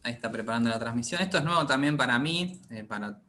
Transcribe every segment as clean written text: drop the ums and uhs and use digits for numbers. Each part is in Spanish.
Ahí está preparando la transmisión. Esto es nuevo también para mí, para...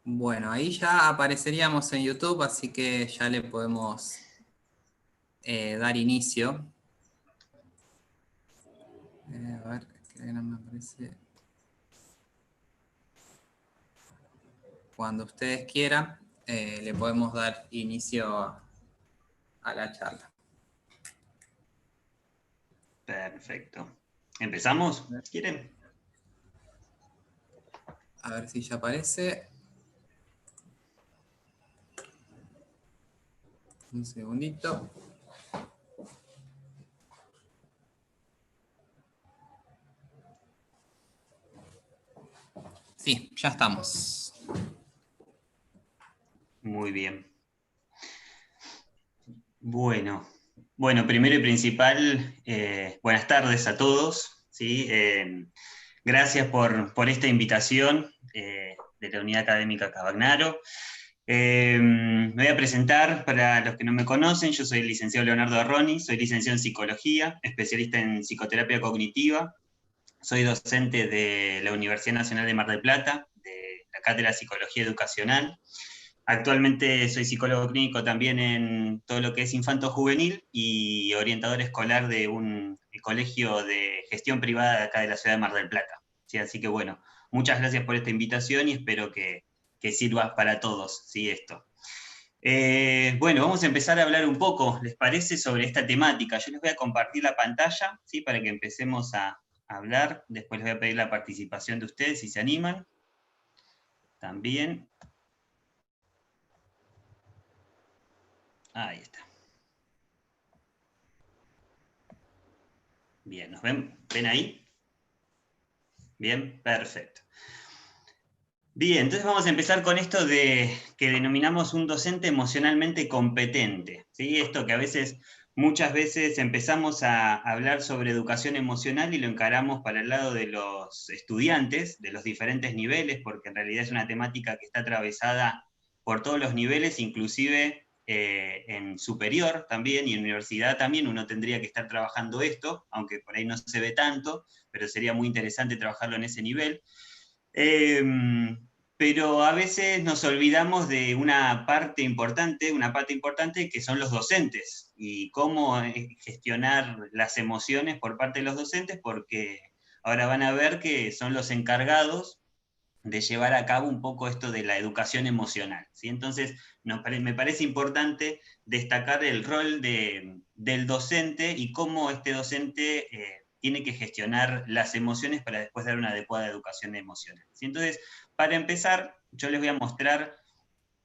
Bueno, ahí ya apareceríamos en YouTube, así que ya le podemos dar inicio. A ver, que no me aparece. Cuando ustedes quieran, le podemos dar inicio a la charla. Perfecto. ¿Empezamos? ¿Quieren? A ver si ya aparece. Un segundito. Sí, ya estamos. Muy bien. Bueno, primero y principal, buenas tardes a todos. ¿Sí? Gracias por esta invitación de la Unidad Académica Cavagnaro. Me voy a presentar para los que no me conocen. Yo soy el licenciado Leonardo Arroni, soy licenciado en Psicología, especialista en Psicoterapia Cognitiva. Soy docente de la Universidad Nacional de Mar del Plata, de la Cátedra de Psicología Educacional. Actualmente soy psicólogo clínico también en todo lo que es infanto juvenil y orientador escolar de un colegio de gestión privada de acá de la ciudad de Mar del Plata. ¿Sí? Así que bueno, muchas gracias por esta invitación y espero que sirva para todos, ¿sí? Esto. Bueno, vamos a empezar a hablar un poco, ¿les parece?, sobre esta temática. Yo les voy a compartir la pantalla, ¿sí?, para que empecemos a hablar. Después les voy a pedir la participación de ustedes, si se animan. También. Ahí está. Bien, ¿nos ven? ¿Ven ahí? Bien, perfecto. Bien, entonces vamos a empezar con esto de que denominamos un docente emocionalmente competente, ¿sí? Esto que a veces, muchas veces empezamos a hablar sobre educación emocional y lo encaramos para el lado de los estudiantes, de los diferentes niveles, porque en realidad es una temática que está atravesada por todos los niveles, inclusive en superior también y en universidad también uno tendría que estar trabajando esto, aunque por ahí no se ve tanto, pero sería muy interesante trabajarlo en ese nivel. Pero a veces nos olvidamos de una parte importante que son los docentes y cómo gestionar las emociones por parte de los docentes, porque ahora van a ver que son los encargados de llevar a cabo un poco esto de la educación emocional, ¿sí? Entonces, me parece importante destacar el rol del docente y cómo este docente tiene que gestionar las emociones para después dar una adecuada educación emocional, ¿sí? Entonces, para empezar, yo les voy a mostrar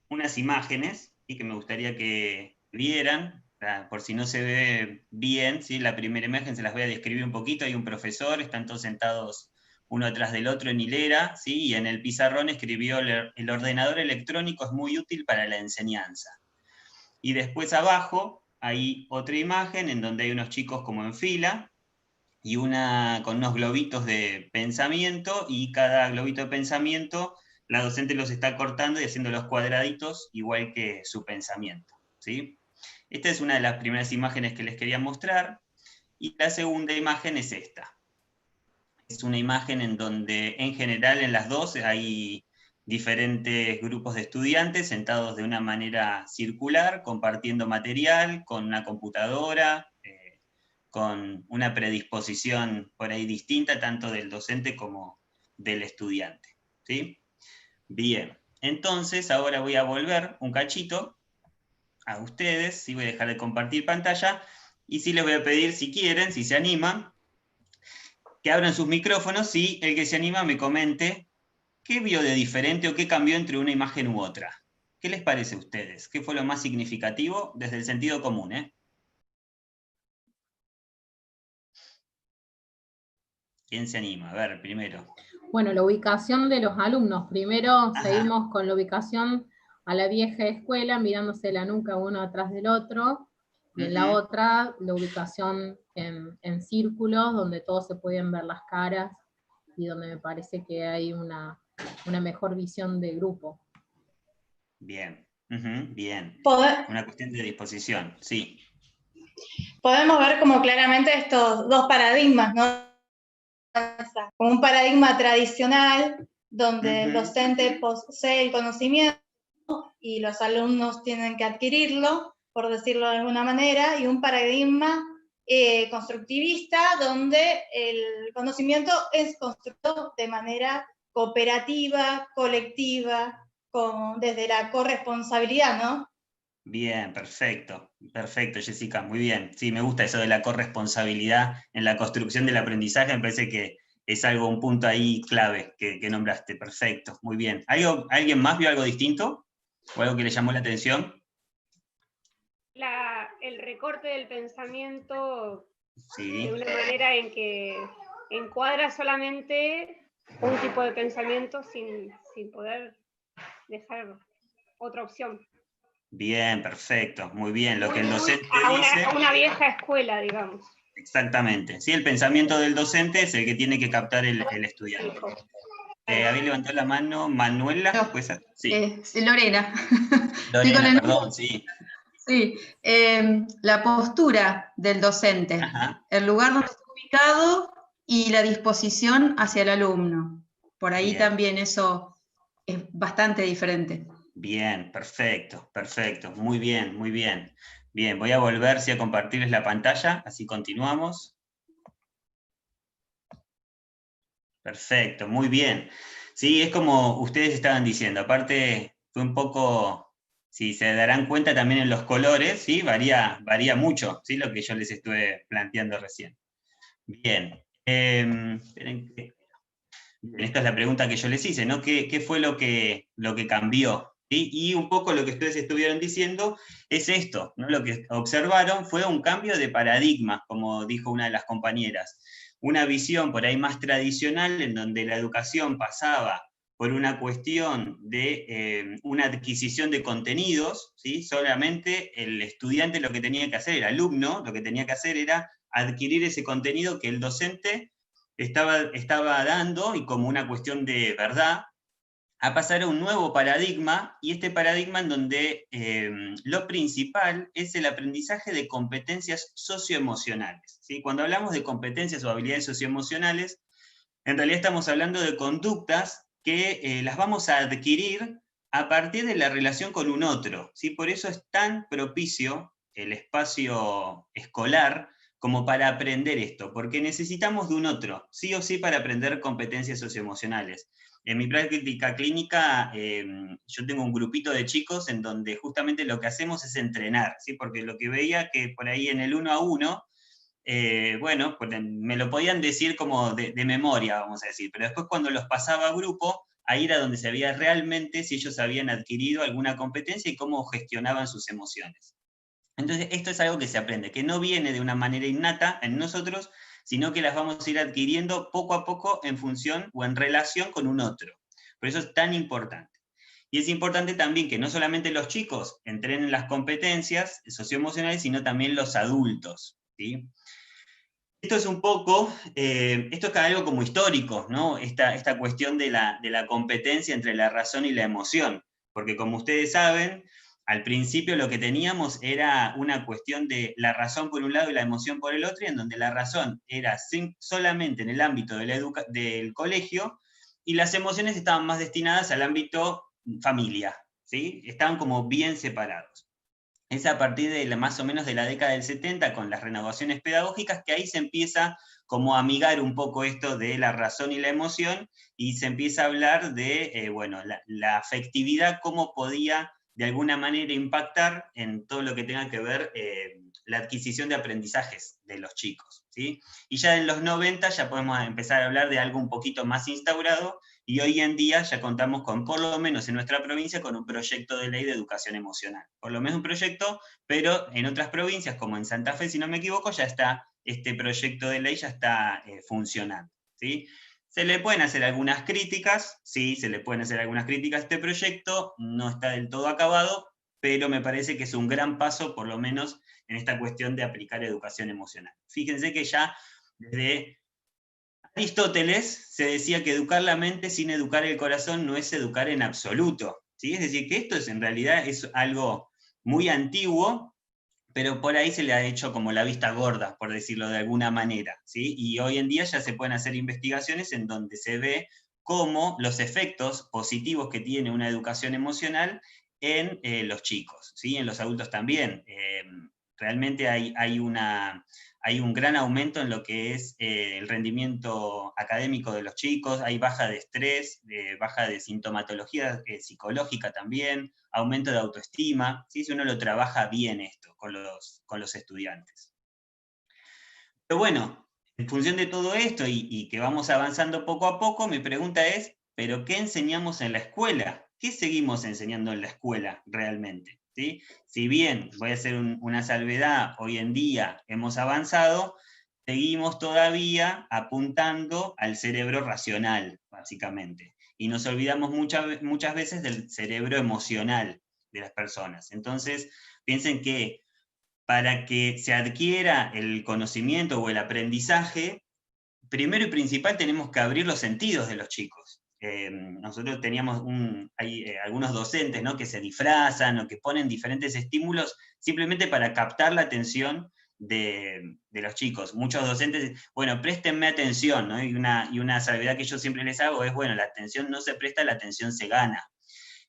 unas imágenes, ¿sí?, que me gustaría que vieran, por si no se ve bien, ¿sí? La primera imagen se las voy a describir un poquito. Hay un profesor, están todos sentados uno atrás del otro en hilera, ¿sí? Y en el pizarrón escribió: el ordenador electrónico es muy útil para la enseñanza. Y después abajo hay otra imagen en donde hay unos chicos como en fila, y una con unos globitos de pensamiento, y cada globito de pensamiento la docente los está cortando y haciendo los cuadraditos igual que su pensamiento, ¿sí? Esta es una de las primeras imágenes que les quería mostrar, y la segunda imagen es esta. Es una imagen en donde en general en las dos hay diferentes grupos de estudiantes sentados de una manera circular, compartiendo material, con una computadora, con una predisposición por ahí distinta, tanto del docente como del estudiante, ¿sí? Bien, entonces ahora voy a volver un cachito a ustedes, ¿sí? Voy a dejar de compartir pantalla, y sí les voy a pedir, si quieren, si se animan, que abran sus micrófonos y el que se anima me comente qué vio de diferente o qué cambió entre una imagen u otra. ¿Qué les parece a ustedes? ¿Qué fue lo más significativo desde el sentido común, ¿Quién se anima? A ver, primero. Bueno, la ubicación de los alumnos. Primero Ajá. seguimos con la ubicación a la vieja escuela, mirándose la nuca uno atrás del otro, y en la otra, la ubicación en círculos, donde todos se pueden ver las caras, y donde me parece que hay una mejor visión de grupo. Bien, bien. Poder- Una cuestión de disposición, sí. Podemos ver como claramente estos dos paradigmas, ¿no? Como un paradigma tradicional, donde el docente posee el conocimiento y los alumnos tienen que adquirirlo, por decirlo de alguna manera, y un paradigma constructivista, donde el conocimiento es construido de manera cooperativa, colectiva, desde la corresponsabilidad, ¿no? Bien, perfecto, Jessica, muy bien. Sí, me gusta eso de la corresponsabilidad en la construcción del aprendizaje, me parece que es un punto ahí clave que nombraste, perfecto, muy bien. ¿Alguien más vio algo distinto? ¿O algo que le llamó la atención? El recorte del pensamiento, Sí. de una manera en que encuadra solamente un tipo de pensamiento sin poder dejar otra opción. Bien, perfecto, muy bien. Lo que el docente dice... dice... una vieja escuela, digamos. Exactamente. Sí, el pensamiento del docente es el que tiene que captar el estudiante. Había levantado la mano Manuela, no, ¿puede ser? Sí. Lorena. Lorena, perdón, sí. Sí, la postura del docente, Ajá. el lugar donde está ubicado y la disposición hacia el alumno. Por ahí Bien. también eso es bastante diferente. Bien, perfecto, muy bien, muy bien. Bien, voy a volver a compartirles la pantalla, así continuamos. Perfecto, muy bien. Sí, es como ustedes estaban diciendo, aparte fue un poco, si se darán cuenta también en los colores, ¿sí? Varía mucho, ¿sí? Lo que yo les estuve planteando recién. Bien, esperen que... Esta es la pregunta que yo les hice, ¿no? ¿Qué fue lo que cambió? ¿Sí? Y un poco lo que ustedes estuvieron diciendo es esto, ¿no? Lo que observaron fue un cambio de paradigma, como dijo una de las compañeras. Una visión por ahí más tradicional, en donde la educación pasaba por una cuestión de una adquisición de contenidos, ¿sí? Solamente el estudiante lo que tenía que hacer, el alumno, lo que tenía que hacer era adquirir ese contenido que el docente estaba dando, y como una cuestión de verdad, a pasar a un nuevo paradigma, y este paradigma en donde lo principal es el aprendizaje de competencias socioemocionales, ¿sí? Cuando hablamos de competencias o habilidades socioemocionales, en realidad estamos hablando de conductas que las vamos a adquirir a partir de la relación con un otro, ¿sí? Por eso es tan propicio el espacio escolar como para aprender esto, porque necesitamos de un otro, sí o sí, para aprender competencias socioemocionales. En mi práctica clínica, yo tengo un grupito de chicos en donde justamente lo que hacemos es entrenar, ¿sí? Porque lo que veía que por ahí en el 1 a 1, bueno, pues me lo podían decir como de memoria, vamos a decir, pero después cuando los pasaba a grupo, ahí era donde se veía realmente si ellos habían adquirido alguna competencia y cómo gestionaban sus emociones. Entonces, esto es algo que se aprende, que no viene de una manera innata en nosotros, sino que las vamos a ir adquiriendo poco a poco en función o en relación con un otro. Por eso es tan importante. Y es importante también que no solamente los chicos entrenen las competencias socioemocionales, sino también los adultos, ¿sí? Esto es un poco, esto es algo como histórico, ¿no? Esta cuestión de la competencia entre la razón y la emoción. Porque como ustedes saben, al principio lo que teníamos era una cuestión de la razón por un lado y la emoción por el otro, y en donde la razón era solamente en el ámbito del colegio, y las emociones estaban más destinadas al ámbito familia, ¿sí? Estaban como bien separados. Es a partir de más o menos de la década del 70, con las renovaciones pedagógicas, que ahí se empieza como a amigar un poco esto de la razón y la emoción, y se empieza a hablar de, bueno, la afectividad, cómo podía de alguna manera impactar en todo lo que tenga que ver la adquisición de aprendizajes de los chicos, ¿sí? Y ya en los 90 ya podemos empezar a hablar de algo un poquito más instaurado, y hoy en día ya contamos con, por lo menos en nuestra provincia, con un proyecto de ley de educación emocional. Por lo menos un proyecto, pero en otras provincias, como en Santa Fe, si no me equivoco, ya está, este proyecto de ley ya está funcionando. ¿sí? Se le pueden hacer algunas críticas, sí, se le pueden hacer algunas críticas a este proyecto, no está del todo acabado, pero me parece que es un gran paso, por lo menos, en esta cuestión de aplicar educación emocional. Fíjense que ya desde Aristóteles se decía que educar la mente sin educar el corazón no es educar en absoluto, ¿sí? Es decir, que esto en realidad es algo muy antiguo, pero por ahí se le ha hecho como la vista gorda, por decirlo de alguna manera, ¿sí? Y hoy en día ya se pueden hacer investigaciones en donde se ve cómo los efectos positivos que tiene una educación emocional en los chicos, ¿sí? En los adultos también. Realmente hay un gran aumento en lo que es el rendimiento académico de los chicos, hay baja de estrés, baja de sintomatología psicológica también, aumento de autoestima, ¿sí? Si uno lo trabaja bien esto con los estudiantes. Pero bueno, en función de todo esto y que vamos avanzando poco a poco, mi pregunta es, ¿pero qué enseñamos en la escuela? ¿Qué seguimos enseñando en la escuela realmente? ¿Sí? Si bien, voy a hacer una salvedad, hoy en día hemos avanzado, seguimos todavía apuntando al cerebro racional, básicamente. Y nos olvidamos muchas veces del cerebro emocional de las personas. Entonces, piensen que para que se adquiera el conocimiento o el aprendizaje, primero y principal tenemos que abrir los sentidos de los chicos. Nosotros teníamos hay algunos docentes, ¿no?, que se disfrazan o que ponen diferentes estímulos simplemente para captar la atención de los chicos. Muchos docentes, bueno, préstenme atención, ¿no? Y una salvedad que yo siempre les hago es, bueno, la atención no se presta, la atención se gana.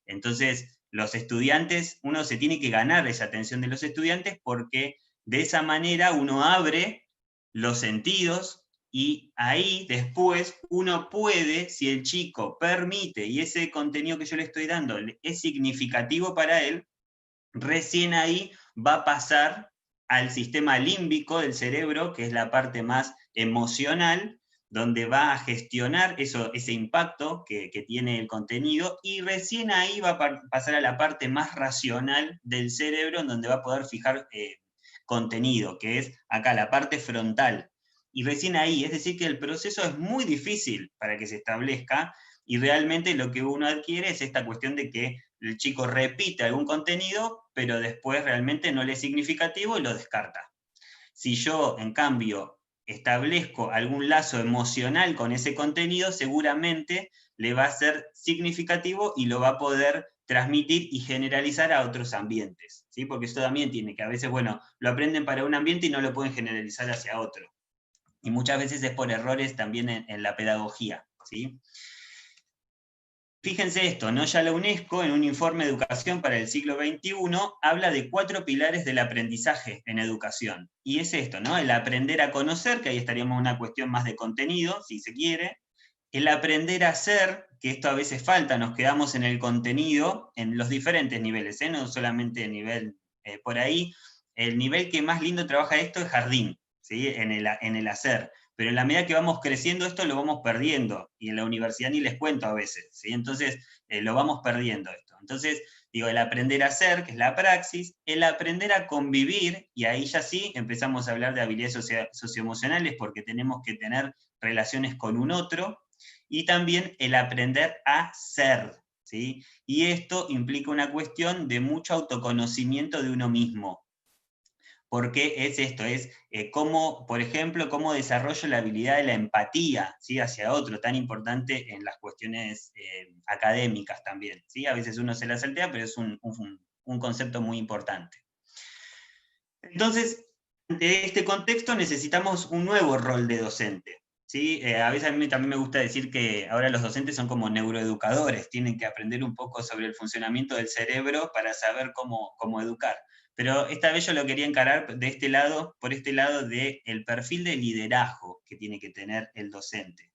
Entonces, los estudiantes, uno se tiene que ganar esa atención de los estudiantes porque de esa manera uno abre los sentidos y ahí después uno puede, si el chico permite y ese contenido que yo le estoy dando es significativo para él, recién ahí va a pasar al sistema límbico del cerebro, que es la parte más emocional, donde va a gestionar ese impacto que tiene el contenido, y recién ahí va a pasar a la parte más racional del cerebro, en donde va a poder fijar contenido, que es acá la parte frontal. Y recién ahí, es decir, que el proceso es muy difícil para que se establezca, y realmente lo que uno adquiere es esta cuestión de que el chico repite algún contenido, pero después realmente no le es significativo y lo descarta. Si yo, en cambio, establezco algún lazo emocional con ese contenido, seguramente le va a ser significativo y lo va a poder transmitir y generalizar a otros ambientes, ¿sí? Porque esto también tiene que a veces, bueno, lo aprenden para un ambiente y no lo pueden generalizar hacia otro. Y muchas veces es por errores también en la pedagogía, ¿sí? Fíjense esto, ¿no? Ya la UNESCO, en un informe de educación para el siglo XXI, habla de 4 pilares del aprendizaje en educación. Y es esto, ¿no? El aprender a conocer, que ahí estaríamos en una cuestión más de contenido, si se quiere. El aprender a hacer, que esto a veces falta, nos quedamos en el contenido, en los diferentes niveles, no solamente el nivel por ahí. El nivel que más lindo trabaja esto es jardín, ¿sí? En el hacer. Pero en la medida que vamos creciendo esto lo vamos perdiendo, y en la universidad ni les cuento a veces, ¿sí? Entonces lo vamos perdiendo esto. Entonces, digo, el aprender a hacer, que es la praxis, el aprender a convivir, y ahí ya sí empezamos a hablar de habilidades socioemocionales, porque tenemos que tener relaciones con un otro, y también el aprender a ser, ¿sí? Y esto implica una cuestión de mucho autoconocimiento de uno mismo. Porque es esto, es cómo, por ejemplo, cómo desarrollo la habilidad de la empatía, ¿sí?, hacia otro, tan importante en las cuestiones académicas también, ¿sí? A veces uno se la saltea, pero es un concepto muy importante. Entonces, ante este contexto necesitamos un nuevo rol de docente, ¿sí? A veces a mí también me gusta decir que ahora los docentes son como neuroeducadores, tienen que aprender un poco sobre el funcionamiento del cerebro para saber cómo educar. Pero esta vez yo lo quería encarar de este lado, por este lado del perfil de liderazgo que tiene que tener el docente.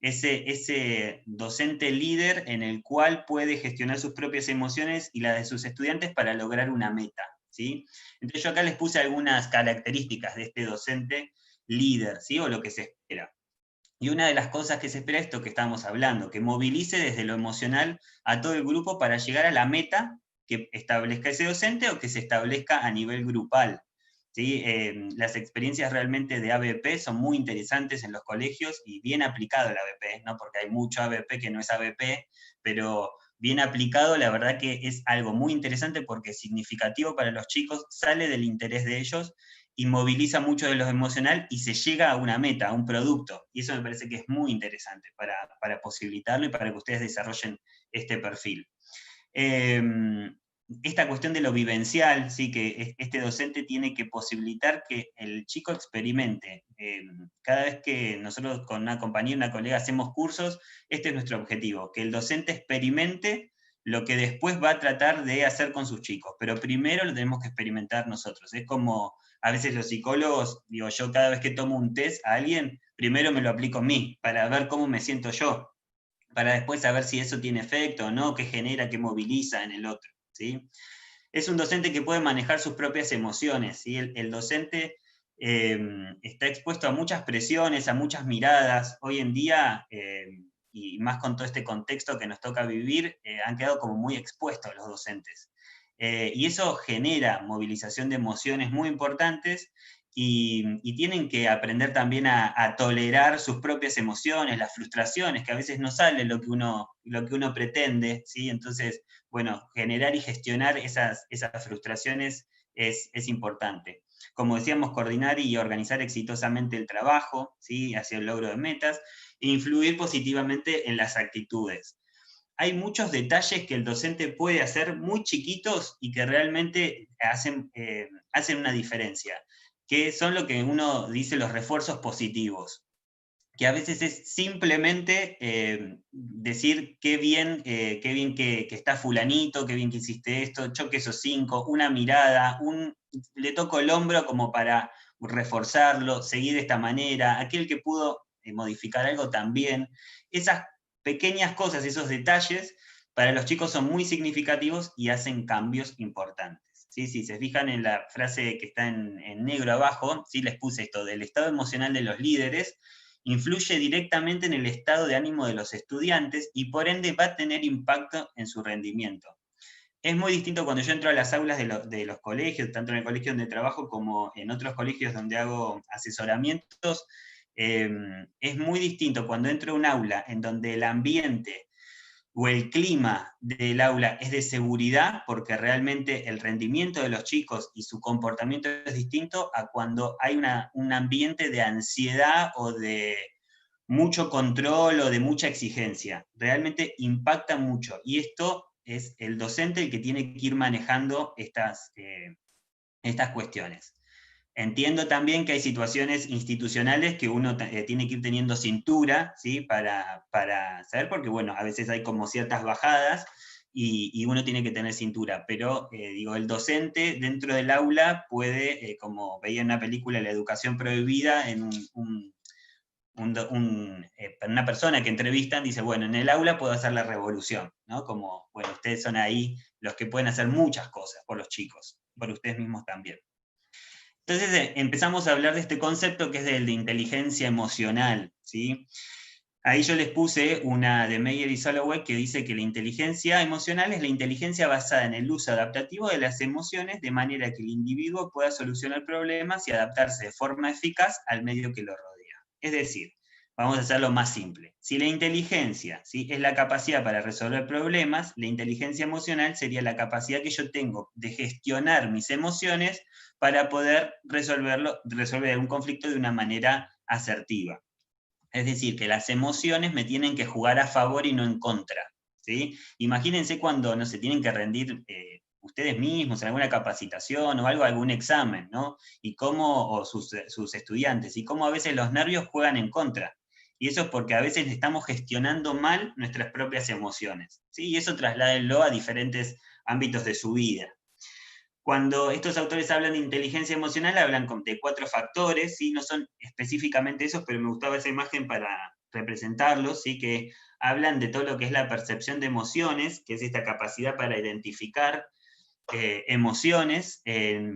Ese docente líder en el cual puede gestionar sus propias emociones y las de sus estudiantes para lograr una meta, ¿sí? Entonces yo acá les puse algunas características de este docente líder, ¿sí?, o lo que se espera. Y una de las cosas que se espera es esto que estábamos hablando, que movilice desde lo emocional a todo el grupo para llegar a la meta que establezca ese docente o que se establezca a nivel grupal, ¿sí? Las experiencias realmente de ABP son muy interesantes en los colegios y bien aplicado el ABP, ¿no? Porque hay mucho ABP que no es ABP, pero bien aplicado la verdad que es algo muy interesante porque es significativo para los chicos, sale del interés de ellos y moviliza mucho de lo emocional y se llega a una meta, a un producto. Y eso me parece que es muy interesante para posibilitarlo y para que ustedes desarrollen este perfil. Esta cuestión de lo vivencial, ¿sí? Que este docente tiene que posibilitar que el chico experimente. Cada vez que nosotros con una compañera, una colega hacemos cursos, este es nuestro objetivo, que el docente experimente lo que después va a tratar de hacer con sus chicos, pero primero lo tenemos que experimentar nosotros. Es como a veces los psicólogos, digo, yo cada vez que tomo un test a alguien, primero me lo aplico a mí, para ver cómo me siento yo, para después saber si eso tiene efecto o no, qué genera, qué moviliza en el otro, ¿sí? Es un docente que puede manejar sus propias emociones, ¿sí? El docente está expuesto a muchas presiones, a muchas miradas. Hoy en día, y más con todo este contexto que nos toca vivir, han quedado como muy expuestos los docentes. Y eso genera movilización de emociones muy importantes, y tienen que aprender también a tolerar sus propias emociones, las frustraciones, que a veces no sale lo que uno pretende, ¿sí? Entonces, bueno, generar y gestionar esas frustraciones es importante. Como decíamos, coordinar y organizar exitosamente el trabajo, ¿sí? Hacia el logro de metas, e influir positivamente en las actitudes. Hay muchos detalles que el docente puede hacer muy chiquitos y que realmente hacen una diferencia, que son lo que uno dice los refuerzos positivos, que a veces es simplemente decir qué bien que está fulanito, qué bien que hiciste esto, choque esos 5, una mirada, le toco el hombro como para reforzarlo, seguir de esta manera, aquel que pudo modificar algo también. Esas pequeñas cosas, esos detalles, para los chicos son muy significativos y hacen cambios importantes. ¿Sí? Si se fijan en la frase que está en negro abajo, ¿sí? Les puse esto, del estado emocional de los líderes, influye directamente en el estado de ánimo de los estudiantes y por ende va a tener impacto en su rendimiento. Es muy distinto cuando yo entro a las aulas de los colegios, tanto en el colegio donde trabajo como en otros colegios donde hago asesoramientos. Es muy distinto cuando entro a un aula en donde el ambiente o el clima del aula es de seguridad, porque realmente el rendimiento de los chicos y su comportamiento es distinto a cuando hay un ambiente de ansiedad o de mucho control o de mucha exigencia. Realmente impacta mucho, y esto es el docente el que tiene que ir manejando estas cuestiones. Entiendo también que hay situaciones institucionales que uno tiene que ir teniendo cintura, ¿sí? para saber, porque bueno, a veces hay como ciertas bajadas y uno tiene que tener cintura, pero digo, el docente dentro del aula puede, como veía en una película, La educación prohibida, en una persona que entrevistan, dice, bueno, en el aula puedo hacer la revolución, ¿no? Como, bueno, ustedes son ahí los que pueden hacer muchas cosas por los chicos, por ustedes mismos también. Entonces empezamos a hablar de este concepto que es el de inteligencia emocional, ¿sí? Ahí yo les puse una de Meyer y Soloway que dice que la inteligencia emocional es la inteligencia basada en el uso adaptativo de las emociones de manera que el individuo pueda solucionar problemas y adaptarse de forma eficaz al medio que lo rodea. Es decir, vamos a hacerlo más simple. Si la inteligencia, ¿sí? es la capacidad para resolver problemas, la inteligencia emocional sería la capacidad que yo tengo de gestionar mis emociones para poder resolver un conflicto de una manera asertiva. Es decir, que las emociones me tienen que jugar a favor y no en contra, ¿sí? Imagínense cuando no se tienen que rendir ustedes mismos en alguna capacitación o algo, algún examen, ¿no? Y cómo, o sus estudiantes, y cómo a veces los nervios juegan en contra. Y eso es porque a veces estamos gestionando mal nuestras propias emociones, ¿sí? Y eso trasládenlo a diferentes ámbitos de su vida. Cuando estos autores hablan de inteligencia emocional, hablan de 4 factores, ¿sí? No son específicamente esos, pero me gustaba esa imagen para representarlos, ¿sí? Que hablan de todo lo que es la percepción de emociones, que es esta capacidad para identificar emociones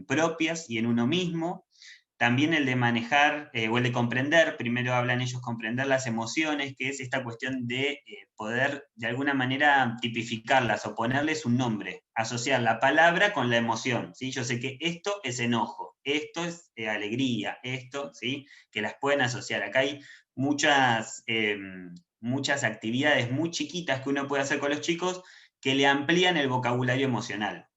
propias y en uno mismo. También el de manejar, o el de comprender, primero hablan ellos comprender las emociones, que es esta cuestión de poder de alguna manera tipificarlas o ponerles un nombre, asociar la palabra con la emoción, ¿sí? Yo sé que esto es enojo, esto es alegría, esto, ¿sí? Que las pueden asociar. Acá hay muchas actividades muy chiquitas que uno puede hacer con los chicos que le amplían el vocabulario emocional.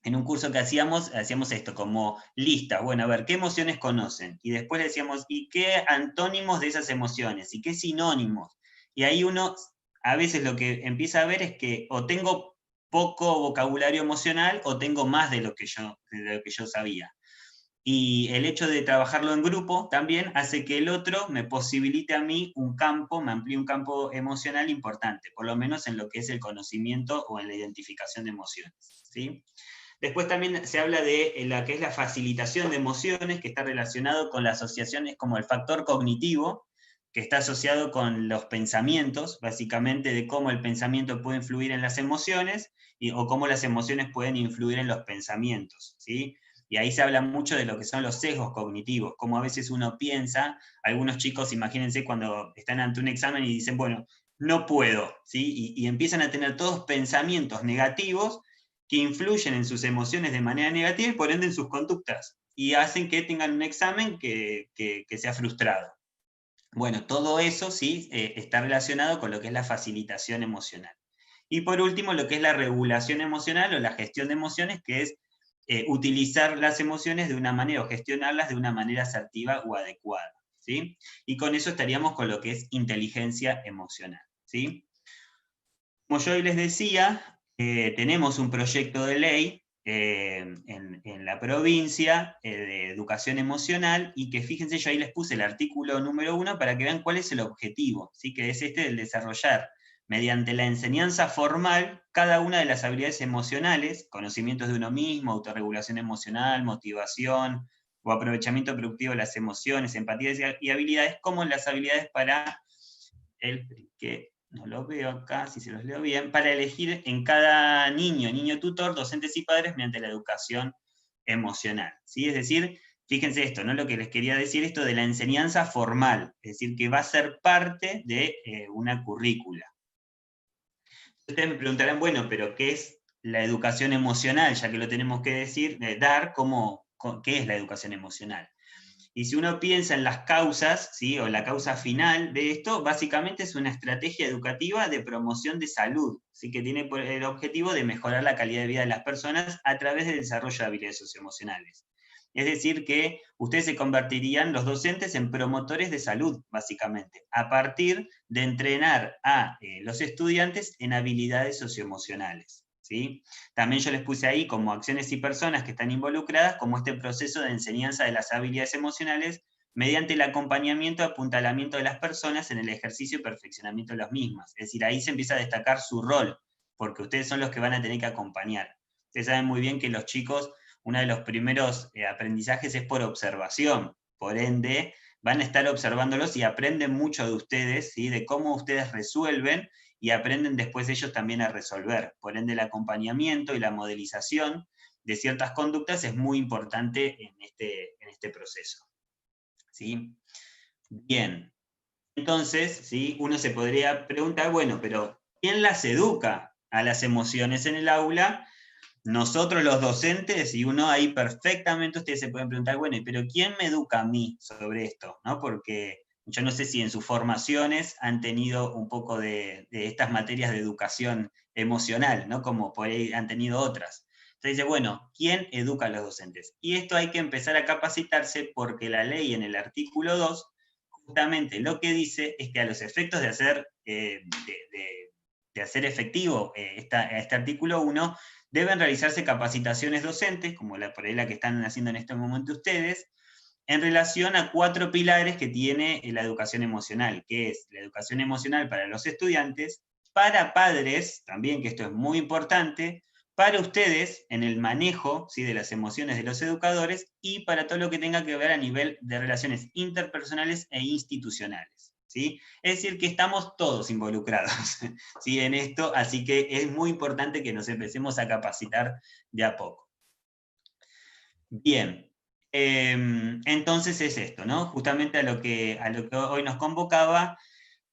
En un curso que hacíamos esto, como listas. Bueno, a ver, ¿qué emociones conocen? Y después le decíamos, ¿y qué antónimos de esas emociones? ¿Y qué sinónimos? Y ahí uno, a veces lo que empieza a ver es que o tengo poco vocabulario emocional o tengo más de lo que yo sabía. Y el hecho de trabajarlo en grupo también hace que el otro me posibilite a mí un campo, me amplíe un campo emocional importante, por lo menos en lo que es el conocimiento o en la identificación de emociones, ¿sí? Después también se habla de la que es la facilitación de emociones, que está relacionado con las asociaciones como el factor cognitivo, que está asociado con los pensamientos, básicamente de cómo el pensamiento puede influir en las emociones, o cómo las emociones pueden influir en los pensamientos, ¿sí? Y ahí se habla mucho de lo que son los sesgos cognitivos, cómo a veces uno piensa, algunos chicos, imagínense cuando están ante un examen y dicen, bueno, no puedo, ¿sí? Y empiezan a tener todos pensamientos negativos, que influyen en sus emociones de manera negativa y por ende en sus conductas, y hacen que tengan un examen que sea frustrado. Bueno, todo eso sí está relacionado con lo que es la facilitación emocional. Y por último, lo que es la regulación emocional o la gestión de emociones, que es utilizar las emociones de una manera, o gestionarlas de una manera asertiva o adecuada, ¿sí? Y con eso estaríamos con lo que es inteligencia emocional, ¿sí? Como yo hoy les decía, tenemos un proyecto de ley en la provincia de educación emocional, y que fíjense, yo ahí les puse el artículo número 1 para que vean cuál es el objetivo, ¿sí? Que es el desarrollar mediante la enseñanza formal cada una de las habilidades emocionales, conocimientos de uno mismo, autorregulación emocional, motivación o aprovechamiento productivo de las emociones, empatía y habilidades, como las habilidades para que no lo veo acá, si se los leo bien, para elegir en cada niño tutor, docentes y padres mediante la educación emocional, ¿sí? Es decir, fíjense esto, ¿no? Lo que les quería decir, esto de la enseñanza formal, es decir, que va a ser parte de una currícula. Ustedes me preguntarán, bueno, pero ¿qué es la educación emocional? Ya que lo tenemos que decir, ¿qué es la educación emocional? Y si uno piensa en las causas, ¿sí? O la causa final de esto, básicamente es una estrategia educativa de promoción de salud, ¿sí? Que tiene el objetivo de mejorar la calidad de vida de las personas a través del desarrollo de habilidades socioemocionales. Es decir, que ustedes se convertirían, los docentes, en promotores de salud, básicamente, a partir de entrenar a los estudiantes en habilidades socioemocionales, ¿sí? También yo les puse ahí como acciones y personas que están involucradas, como este proceso de enseñanza de las habilidades emocionales mediante el acompañamiento y apuntalamiento de las personas en el ejercicio y perfeccionamiento de las mismas. Es decir, ahí se empieza a destacar su rol, porque ustedes son los que van a tener que acompañar. Ustedes saben muy bien que los chicos, uno de los primeros aprendizajes es por observación, por ende van a estar observándolos y aprenden mucho de ustedes, ¿sí? De cómo ustedes resuelven, y aprenden después ellos también a resolver. Por ende, el acompañamiento y la modelización de ciertas conductas es muy importante en este proceso, ¿sí? Bien, entonces, ¿sí? Uno se podría preguntar, bueno, pero ¿quién las educa a las emociones en el aula? Nosotros los docentes, y uno ahí perfectamente, ustedes se pueden preguntar, bueno, pero ¿quién me educa a mí sobre esto? ¿No? Porque yo no sé si en sus formaciones han tenido un poco de estas materias de educación emocional, ¿no? Como por ahí han tenido otras. Entonces dice, bueno, ¿quién educa a los docentes? Y esto hay que empezar a capacitarse, porque la ley en el artículo 2, justamente lo que dice es que a los efectos de hacer, de hacer efectivo este artículo 1, deben realizarse capacitaciones docentes, como por ahí la que están haciendo en este momento ustedes, en relación a 4 pilares que tiene la educación emocional, que es la educación emocional para los estudiantes, para padres, también, que esto es muy importante, para ustedes en el manejo, ¿sí? De las emociones de los educadores, y para todo lo que tenga que ver a nivel de relaciones interpersonales e institucionales, ¿sí? Es decir, que estamos todos involucrados, ¿sí? En esto, así que es muy importante que nos empecemos a capacitar de a poco. Bien. Entonces es esto, ¿no? Justamente a lo que hoy nos convocaba,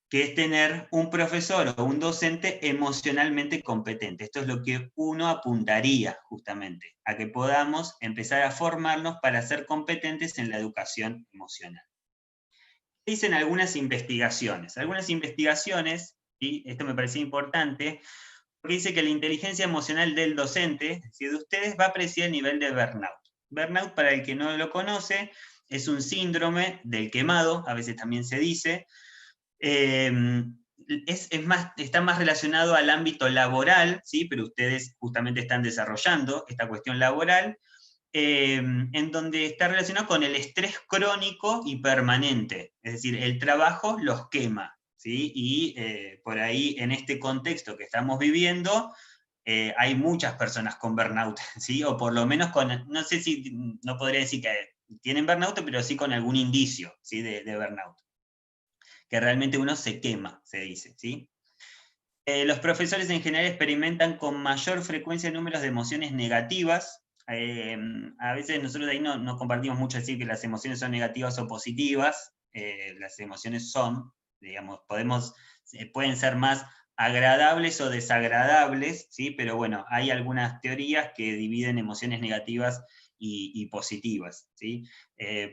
que es tener un profesor o un docente emocionalmente competente. Esto es lo que uno apuntaría justamente, a que podamos empezar a formarnos para ser competentes en la educación emocional. Dicen algunas investigaciones. Algunas investigaciones, y esto me parecía importante, porque dice que la inteligencia emocional del docente, es decir, de ustedes, va a apreciar el nivel de burnout. Burnout, para el que no lo conoce, es un síndrome del quemado, a veces también se dice. Está más relacionado al ámbito laboral, ¿sí? Pero ustedes justamente están desarrollando esta cuestión laboral, en donde está relacionado con el estrés crónico y permanente, es decir, el trabajo los quema, ¿sí? Y por ahí, en este contexto que estamos viviendo, hay muchas personas con burnout, ¿sí? O por lo menos con, no sé si, no podría decir que tienen burnout, pero sí con algún indicio, ¿sí? de burnout, que realmente uno se quema, se dice, ¿sí? Los profesores en general experimentan con mayor frecuencia números de emociones negativas. A veces nosotros ahí no compartimos mucho decir que las emociones son negativas o positivas. Las emociones son, digamos, pueden ser más agradables o desagradables, ¿sí? Pero bueno, hay algunas teorías que dividen emociones negativas y positivas, ¿sí?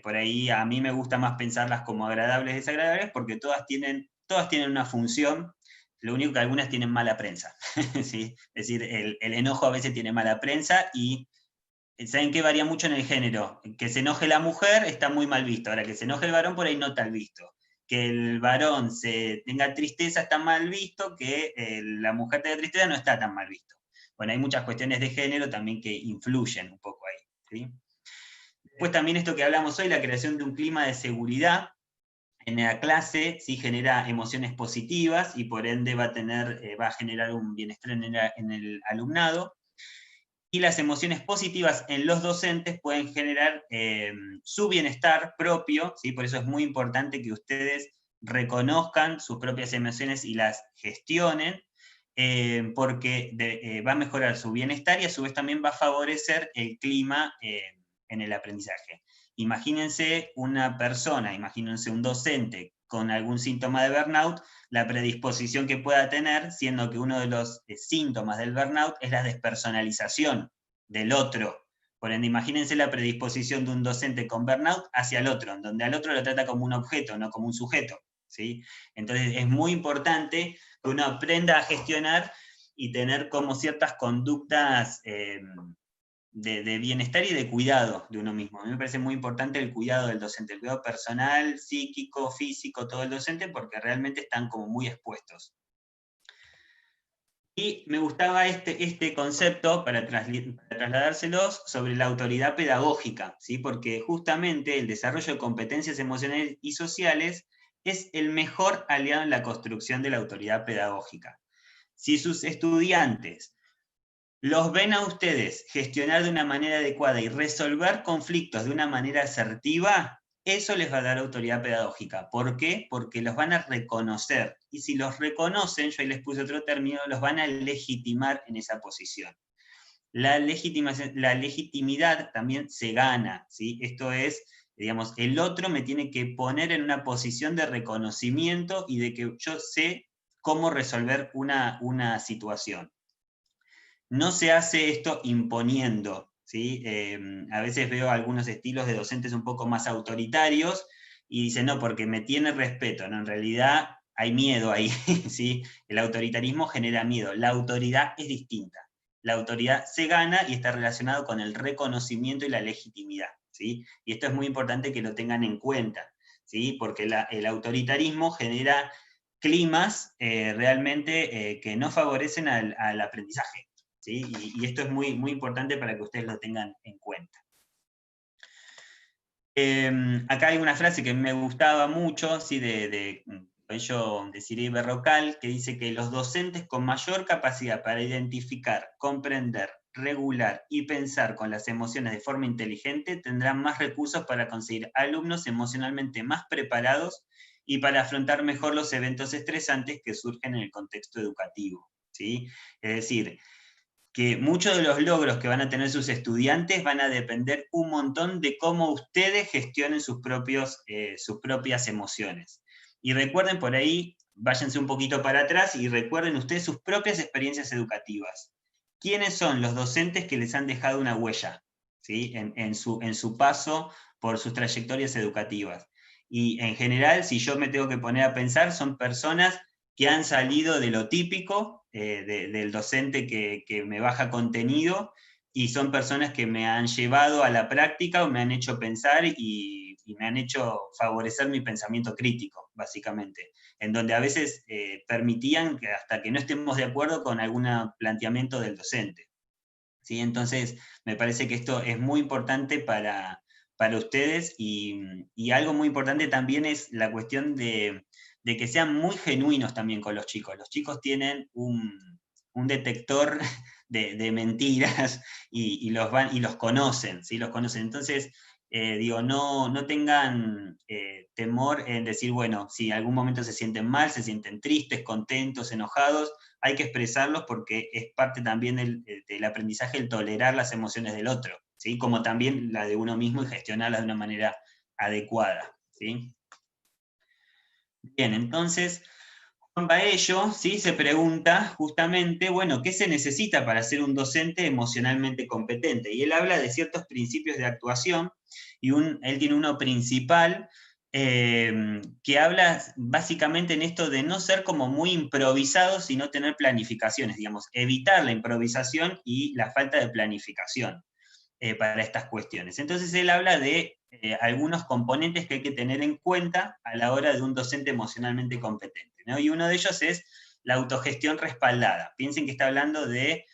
Por ahí a mí me gusta más pensarlas como agradables y desagradables porque todas tienen una función. Lo único que algunas tienen mala prensa, ¿sí? Es decir, el enojo a veces tiene mala prensa y ¿saben qué? Varía mucho en el género. Que se enoje la mujer está muy mal visto, ahora que se enoje el varón por ahí no está visto. Que el varón tenga tristeza está mal visto, que la mujer tenga tristeza no está tan mal visto. Bueno, hay muchas cuestiones de género también que influyen un poco ahí, ¿sí? Después también esto que hablamos hoy, la creación de un clima de seguridad en la clase, sí genera emociones positivas y por ende va a generar un bienestar en el alumnado. Y las emociones positivas en los docentes pueden generar su bienestar propio, ¿sí? Por eso es muy importante que ustedes reconozcan sus propias emociones y las gestionen, porque va a mejorar su bienestar y a su vez también va a favorecer el clima en el aprendizaje. Imagínense una persona, imagínense un docente con algún síntoma de burnout, la predisposición que pueda tener, siendo que uno de los síntomas del burnout es la despersonalización del otro. Por ende, imagínense la predisposición de un docente con burnout hacia el otro, en donde al otro lo trata como un objeto, no como un sujeto, ¿sí? Entonces es muy importante que uno aprenda a gestionar y tener como ciertas conductas de bienestar y de cuidado de uno mismo. A mí me parece muy importante el cuidado del docente, el cuidado personal, psíquico, físico, todo el docente, porque realmente están como muy expuestos. Y me gustaba este concepto para trasladárselos sobre la autoridad pedagógica, ¿sí? Porque justamente el desarrollo de competencias emocionales y sociales es el mejor aliado en la construcción de la autoridad pedagógica. Si sus estudiantes los ven a ustedes gestionar de una manera adecuada y resolver conflictos de una manera asertiva, eso les va a dar autoridad pedagógica. ¿Por qué? Porque los van a reconocer. Y si los reconocen, yo ahí les puse otro término, los van a legitimar en esa posición. La legitimidad también se gana, ¿sí? Esto es, digamos, el otro me tiene que poner en una posición de reconocimiento y de que yo sé cómo resolver una situación. No se hace esto imponiendo, ¿sí? A veces veo algunos estilos de docentes un poco más autoritarios y dicen, no, porque me tiene respeto, ¿no? En realidad hay miedo ahí, ¿sí? El autoritarismo genera miedo, la autoridad es distinta. La autoridad se gana y está relacionado con el reconocimiento y la legitimidad, ¿sí? Y esto es muy importante que lo tengan en cuenta, ¿sí? Porque el autoritarismo genera climas realmente que no favorecen al aprendizaje. ¿Sí? Y esto es muy, muy importante para que ustedes lo tengan en cuenta. Acá hay una frase que me gustaba mucho, ¿sí? de Ciri Berrocal, que dice que los docentes con mayor capacidad para identificar, comprender, regular y pensar con las emociones de forma inteligente tendrán más recursos para conseguir alumnos emocionalmente más preparados y para afrontar mejor los eventos estresantes que surgen en el contexto educativo, ¿sí? Es decir, que muchos de los logros que van a tener sus estudiantes van a depender un montón de cómo ustedes gestionen sus propias emociones. Y recuerden por ahí, váyanse un poquito para atrás y recuerden ustedes sus propias experiencias educativas. ¿Quiénes son los docentes que les han dejado una huella, ¿sí? en su paso por sus trayectorias educativas? Y en general, si yo me tengo que poner a pensar, son personas que han salido de lo típico, del docente que me baja contenido, y son personas que me han llevado a la práctica o me han hecho pensar y me han hecho favorecer mi pensamiento crítico, básicamente, en donde a veces permitían que hasta que no estemos de acuerdo con algún planteamiento del docente. ¿Sí? Entonces, me parece que esto es muy importante para ustedes, y algo muy importante también es la cuestión de que sean muy genuinos también con los chicos. Los chicos tienen un detector de mentiras y los conocen, ¿sí? Los conocen. Entonces, no tengan temor en decir, bueno, si en algún momento se sienten mal, se sienten tristes, contentos, enojados, hay que expresarlos porque es parte también del aprendizaje el tolerar las emociones del otro, ¿sí? Como también la de uno mismo y gestionarlas de una manera adecuada, ¿sí? Bien, entonces, Juan Baello, ¿sí?, se pregunta justamente, bueno, ¿qué se necesita para ser un docente emocionalmente competente? Y él habla de ciertos principios de actuación, y él tiene uno principal, que habla básicamente en esto de no ser como muy improvisados, sino tener planificaciones, digamos, evitar la improvisación y la falta de planificación para estas cuestiones. Entonces él habla de algunos componentes que hay que tener en cuenta a la hora de un docente emocionalmente competente, ¿no? Y uno de ellos es la autogestión respaldada. Piensen que está hablando de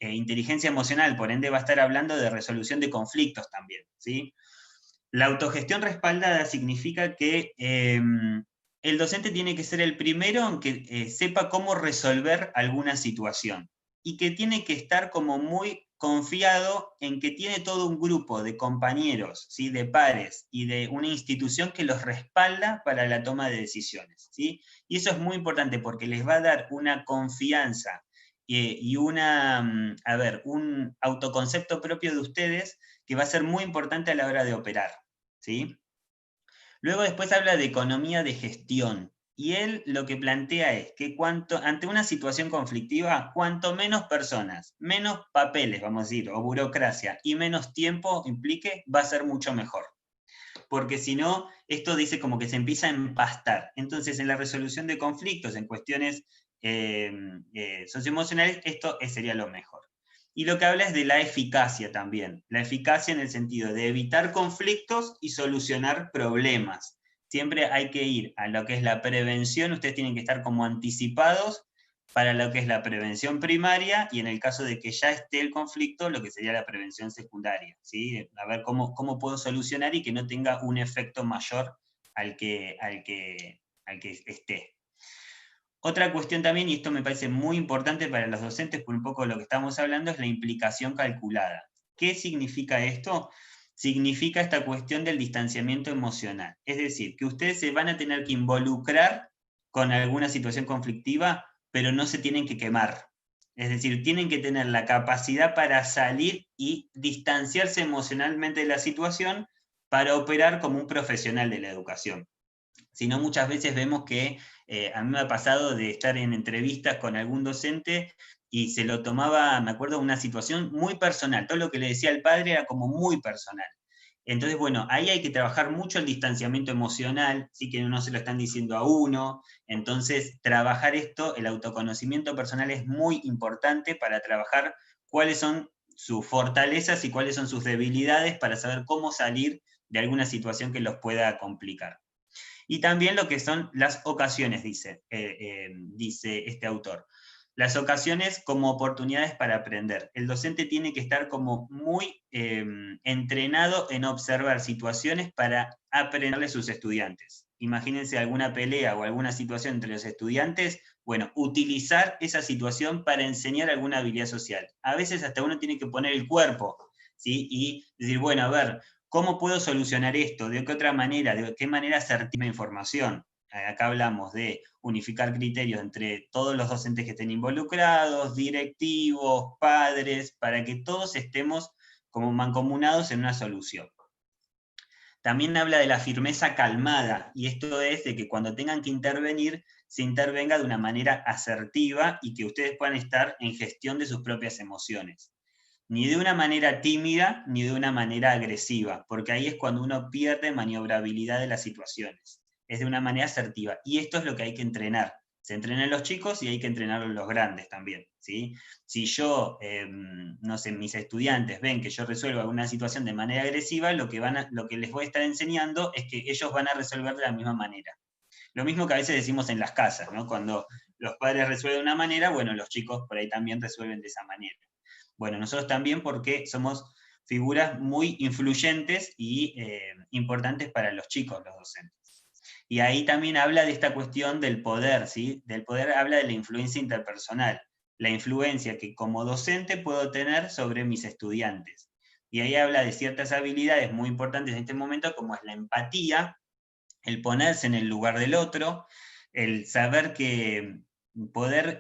inteligencia emocional, por ende va a estar hablando de resolución de conflictos también, ¿sí? La autogestión respaldada significa que el docente tiene que ser el primero en que sepa cómo resolver alguna situación, y que tiene que estar como muy confiado en que tiene todo un grupo de compañeros, ¿sí?, de pares y de una institución que los respalda para la toma de decisiones, ¿sí? Y eso es muy importante porque les va a dar una confianza y un autoconcepto propio de ustedes que va a ser muy importante a la hora de operar, ¿sí? Luego después habla de economía de gestión, y él lo que plantea es que ante una situación conflictiva, cuanto menos personas, menos papeles, vamos a decir, o burocracia, y menos tiempo implique, va a ser mucho mejor. Porque si no, esto dice como que se empieza a empastar. Entonces, en la resolución de conflictos, en cuestiones socioemocionales, esto sería lo mejor. Y lo que habla es de la eficacia también. La eficacia en el sentido de evitar conflictos y solucionar problemas. Siempre hay que ir a lo que es la prevención, ustedes tienen que estar como anticipados para lo que es la prevención primaria, y en el caso de que ya esté el conflicto, lo que sería la prevención secundaria, ¿sí? A ver cómo puedo solucionar y que no tenga un efecto mayor al que esté. Otra cuestión también, y esto me parece muy importante para los docentes, por un poco de lo que estamos hablando, es la implicación calculada. ¿Qué significa esto? Significa esta cuestión del distanciamiento emocional. Es decir, que ustedes se van a tener que involucrar con alguna situación conflictiva, pero no se tienen que quemar. Es decir, tienen que tener la capacidad para salir y distanciarse emocionalmente de la situación para operar como un profesional de la educación. Si no, muchas veces vemos que a mí me ha pasado de estar en entrevistas con algún docente y se lo tomaba, me acuerdo, una situación muy personal. Todo lo que le decía el padre era como muy personal. Entonces, bueno, ahí hay que trabajar mucho el distanciamiento emocional, sí, que no se lo están diciendo a uno. Entonces, trabajar esto, el autoconocimiento personal es muy importante para trabajar cuáles son sus fortalezas y cuáles son sus debilidades para saber cómo salir de alguna situación que los pueda complicar. Y también lo que son las ocasiones, dice este autor. Las ocasiones como oportunidades para aprender. El docente tiene que estar como muy entrenado en observar situaciones para aprenderle a sus estudiantes. Imagínense alguna pelea o alguna situación entre los estudiantes, bueno, utilizar esa situación para enseñar alguna habilidad social. A veces hasta uno tiene que poner el cuerpo, ¿sí? Y decir, bueno, a ver, ¿cómo puedo solucionar esto? ¿De qué otra manera? ¿De qué manera asertiva información? Acá hablamos de unificar criterios entre todos los docentes que estén involucrados, directivos, padres, para que todos estemos como mancomunados en una solución. También habla de la firmeza calmada, y esto es de que cuando tengan que intervenir, se intervenga de una manera asertiva y que ustedes puedan estar en gestión de sus propias emociones. Ni de una manera tímida, ni de una manera agresiva, porque ahí es cuando uno pierde maniobrabilidad de las situaciones. Es de una manera asertiva. Y esto es lo que hay que entrenar. Se entrenan los chicos y hay que entrenarlos los grandes también, ¿sí? Si yo, no sé, mis estudiantes ven que yo resuelvo alguna situación de manera agresiva, lo que les voy a estar enseñando es que ellos van a resolver de la misma manera. Lo mismo que a veces decimos en las casas, ¿no? Cuando los padres resuelven de una manera, bueno, los chicos por ahí también resuelven de esa manera. Bueno, nosotros también porque somos figuras muy influyentes y importantes para los chicos, los docentes. Y ahí también habla de esta cuestión del poder, ¿sí? Del poder habla de la influencia interpersonal, la influencia que como docente puedo tener sobre mis estudiantes. Y ahí habla de ciertas habilidades muy importantes en este momento, como es la empatía, el ponerse en el lugar del otro, el saber que poder,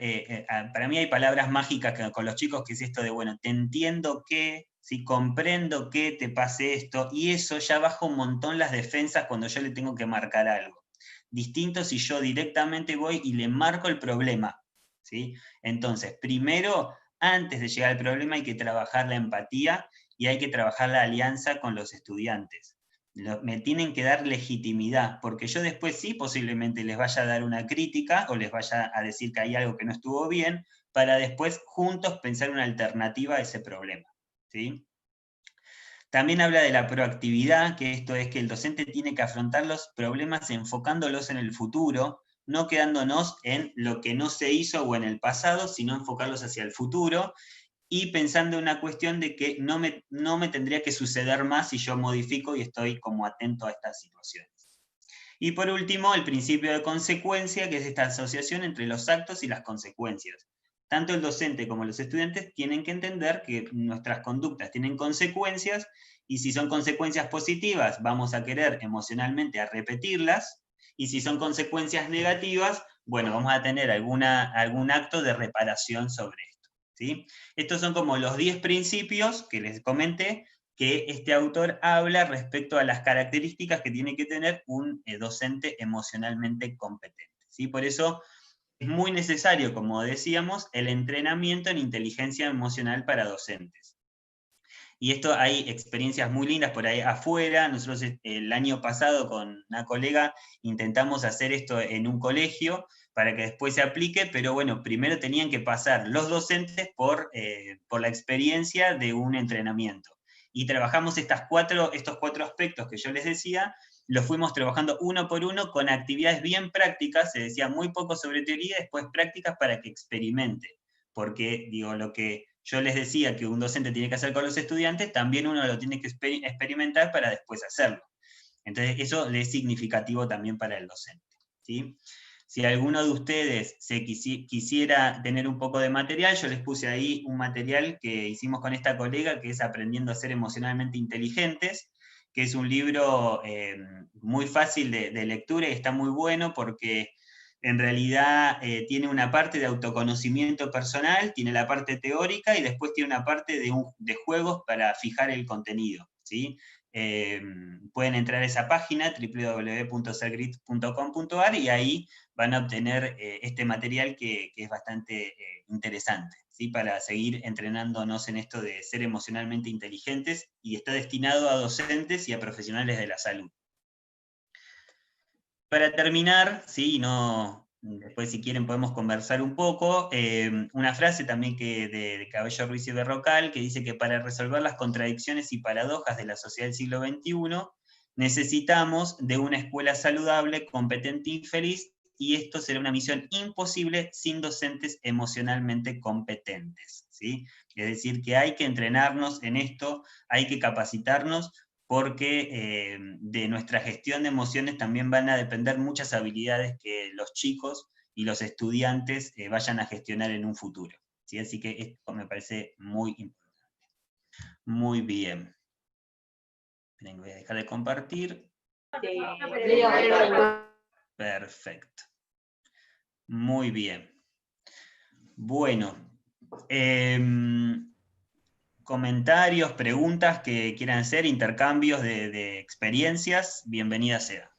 para mí hay palabras mágicas con los chicos, que es esto de, bueno, te entiendo que, ¿sí? Comprendo que te pase esto, y eso ya baja un montón las defensas cuando yo le tengo que marcar algo. Distinto si yo directamente voy y le marco el problema, ¿sí? Entonces, primero, antes de llegar al problema hay que trabajar la empatía y hay que trabajar la alianza con los estudiantes. Me tienen que dar legitimidad, porque yo después sí posiblemente les vaya a dar una crítica o les vaya a decir que hay algo que no estuvo bien, para después juntos pensar una alternativa a ese problema, ¿sí? También habla de la proactividad, que esto es que el docente tiene que afrontar los problemas enfocándolos en el futuro, no quedándonos en lo que no se hizo o en el pasado, sino enfocarlos hacia el futuro, y pensando en una cuestión de que no me tendría que suceder más si yo modifico y estoy como atento a estas situaciones. Y por último, el principio de consecuencia, que es esta asociación entre los actos y las consecuencias. Tanto el docente como los estudiantes tienen que entender que nuestras conductas tienen consecuencias, y si son consecuencias positivas, vamos a querer emocionalmente a repetirlas, y si son consecuencias negativas, bueno, vamos a tener algún acto de reparación sobre esto, ¿sí? Estos son como los 10 principios que les comenté, que este autor habla respecto a las características que tiene que tener un docente emocionalmente competente, ¿sí? Por eso es muy necesario, como decíamos, el entrenamiento en inteligencia emocional para docentes. Y esto hay experiencias muy lindas por ahí afuera. Nosotros el año pasado con una colega intentamos hacer esto en un colegio para que después se aplique, pero bueno, primero tenían que pasar los docentes por la experiencia de un entrenamiento. Y trabajamos estos cuatro aspectos que yo les decía, los fuimos trabajando uno por uno con actividades bien prácticas, se decía muy poco sobre teoría, después prácticas para que experimente. Porque, digo, lo que yo les decía que un docente tiene que hacer con los estudiantes, también uno lo tiene que experimentar para después hacerlo. Entonces, eso le es significativo también para el docente, ¿sí? Si alguno de ustedes quisiera tener un poco de material, yo les puse ahí un material que hicimos con esta colega, que es Aprendiendo a ser emocionalmente inteligentes, que es un libro muy fácil de lectura y está muy bueno porque en realidad tiene una parte de autoconocimiento personal, tiene la parte teórica y después tiene una parte de juegos para fijar el contenido, ¿sí? Pueden entrar a esa página www.sergrit.com.ar y ahí van a obtener este material que es bastante interesante, ¿sí? Para seguir entrenándonos en esto de ser emocionalmente inteligentes, y está destinado a docentes y a profesionales de la salud. Para terminar, ¿sí? Después si quieren podemos conversar un poco, una frase también de Cabello, Ruiz y Berrocal, que dice que para resolver las contradicciones y paradojas de la sociedad del siglo XXI, necesitamos de una escuela saludable, competente y feliz, y esto será una misión imposible sin docentes emocionalmente competentes, ¿sí? Es decir, que hay que entrenarnos en esto, hay que capacitarnos, porque de nuestra gestión de emociones también van a depender muchas habilidades que los chicos y los estudiantes vayan a gestionar en un futuro, ¿sí? Así que esto me parece muy importante. Muy bien. Voy a dejar de compartir. Perfecto. Muy bien. Bueno. Comentarios, preguntas que quieran hacer, intercambios de experiencias, bienvenida sea.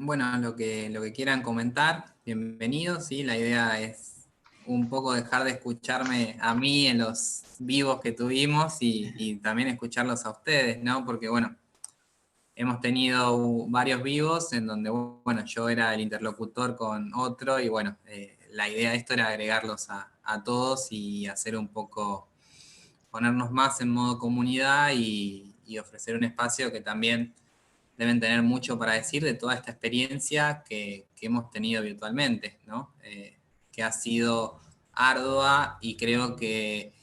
bueno, lo que quieran comentar, bienvenidos, ¿sí? La idea es un poco dejar de escucharme a mí en los vivos que tuvimos y también escucharlos a ustedes, ¿no? Porque, bueno, hemos tenido varios vivos en donde, bueno, yo era el interlocutor con otro y, bueno, la idea de esto era agregarlos a todos y hacer un poco, ponernos más en modo comunidad y ofrecer un espacio que también deben tener mucho para decir de toda esta experiencia que hemos tenido virtualmente, ¿no? Que ha sido ardua y creo que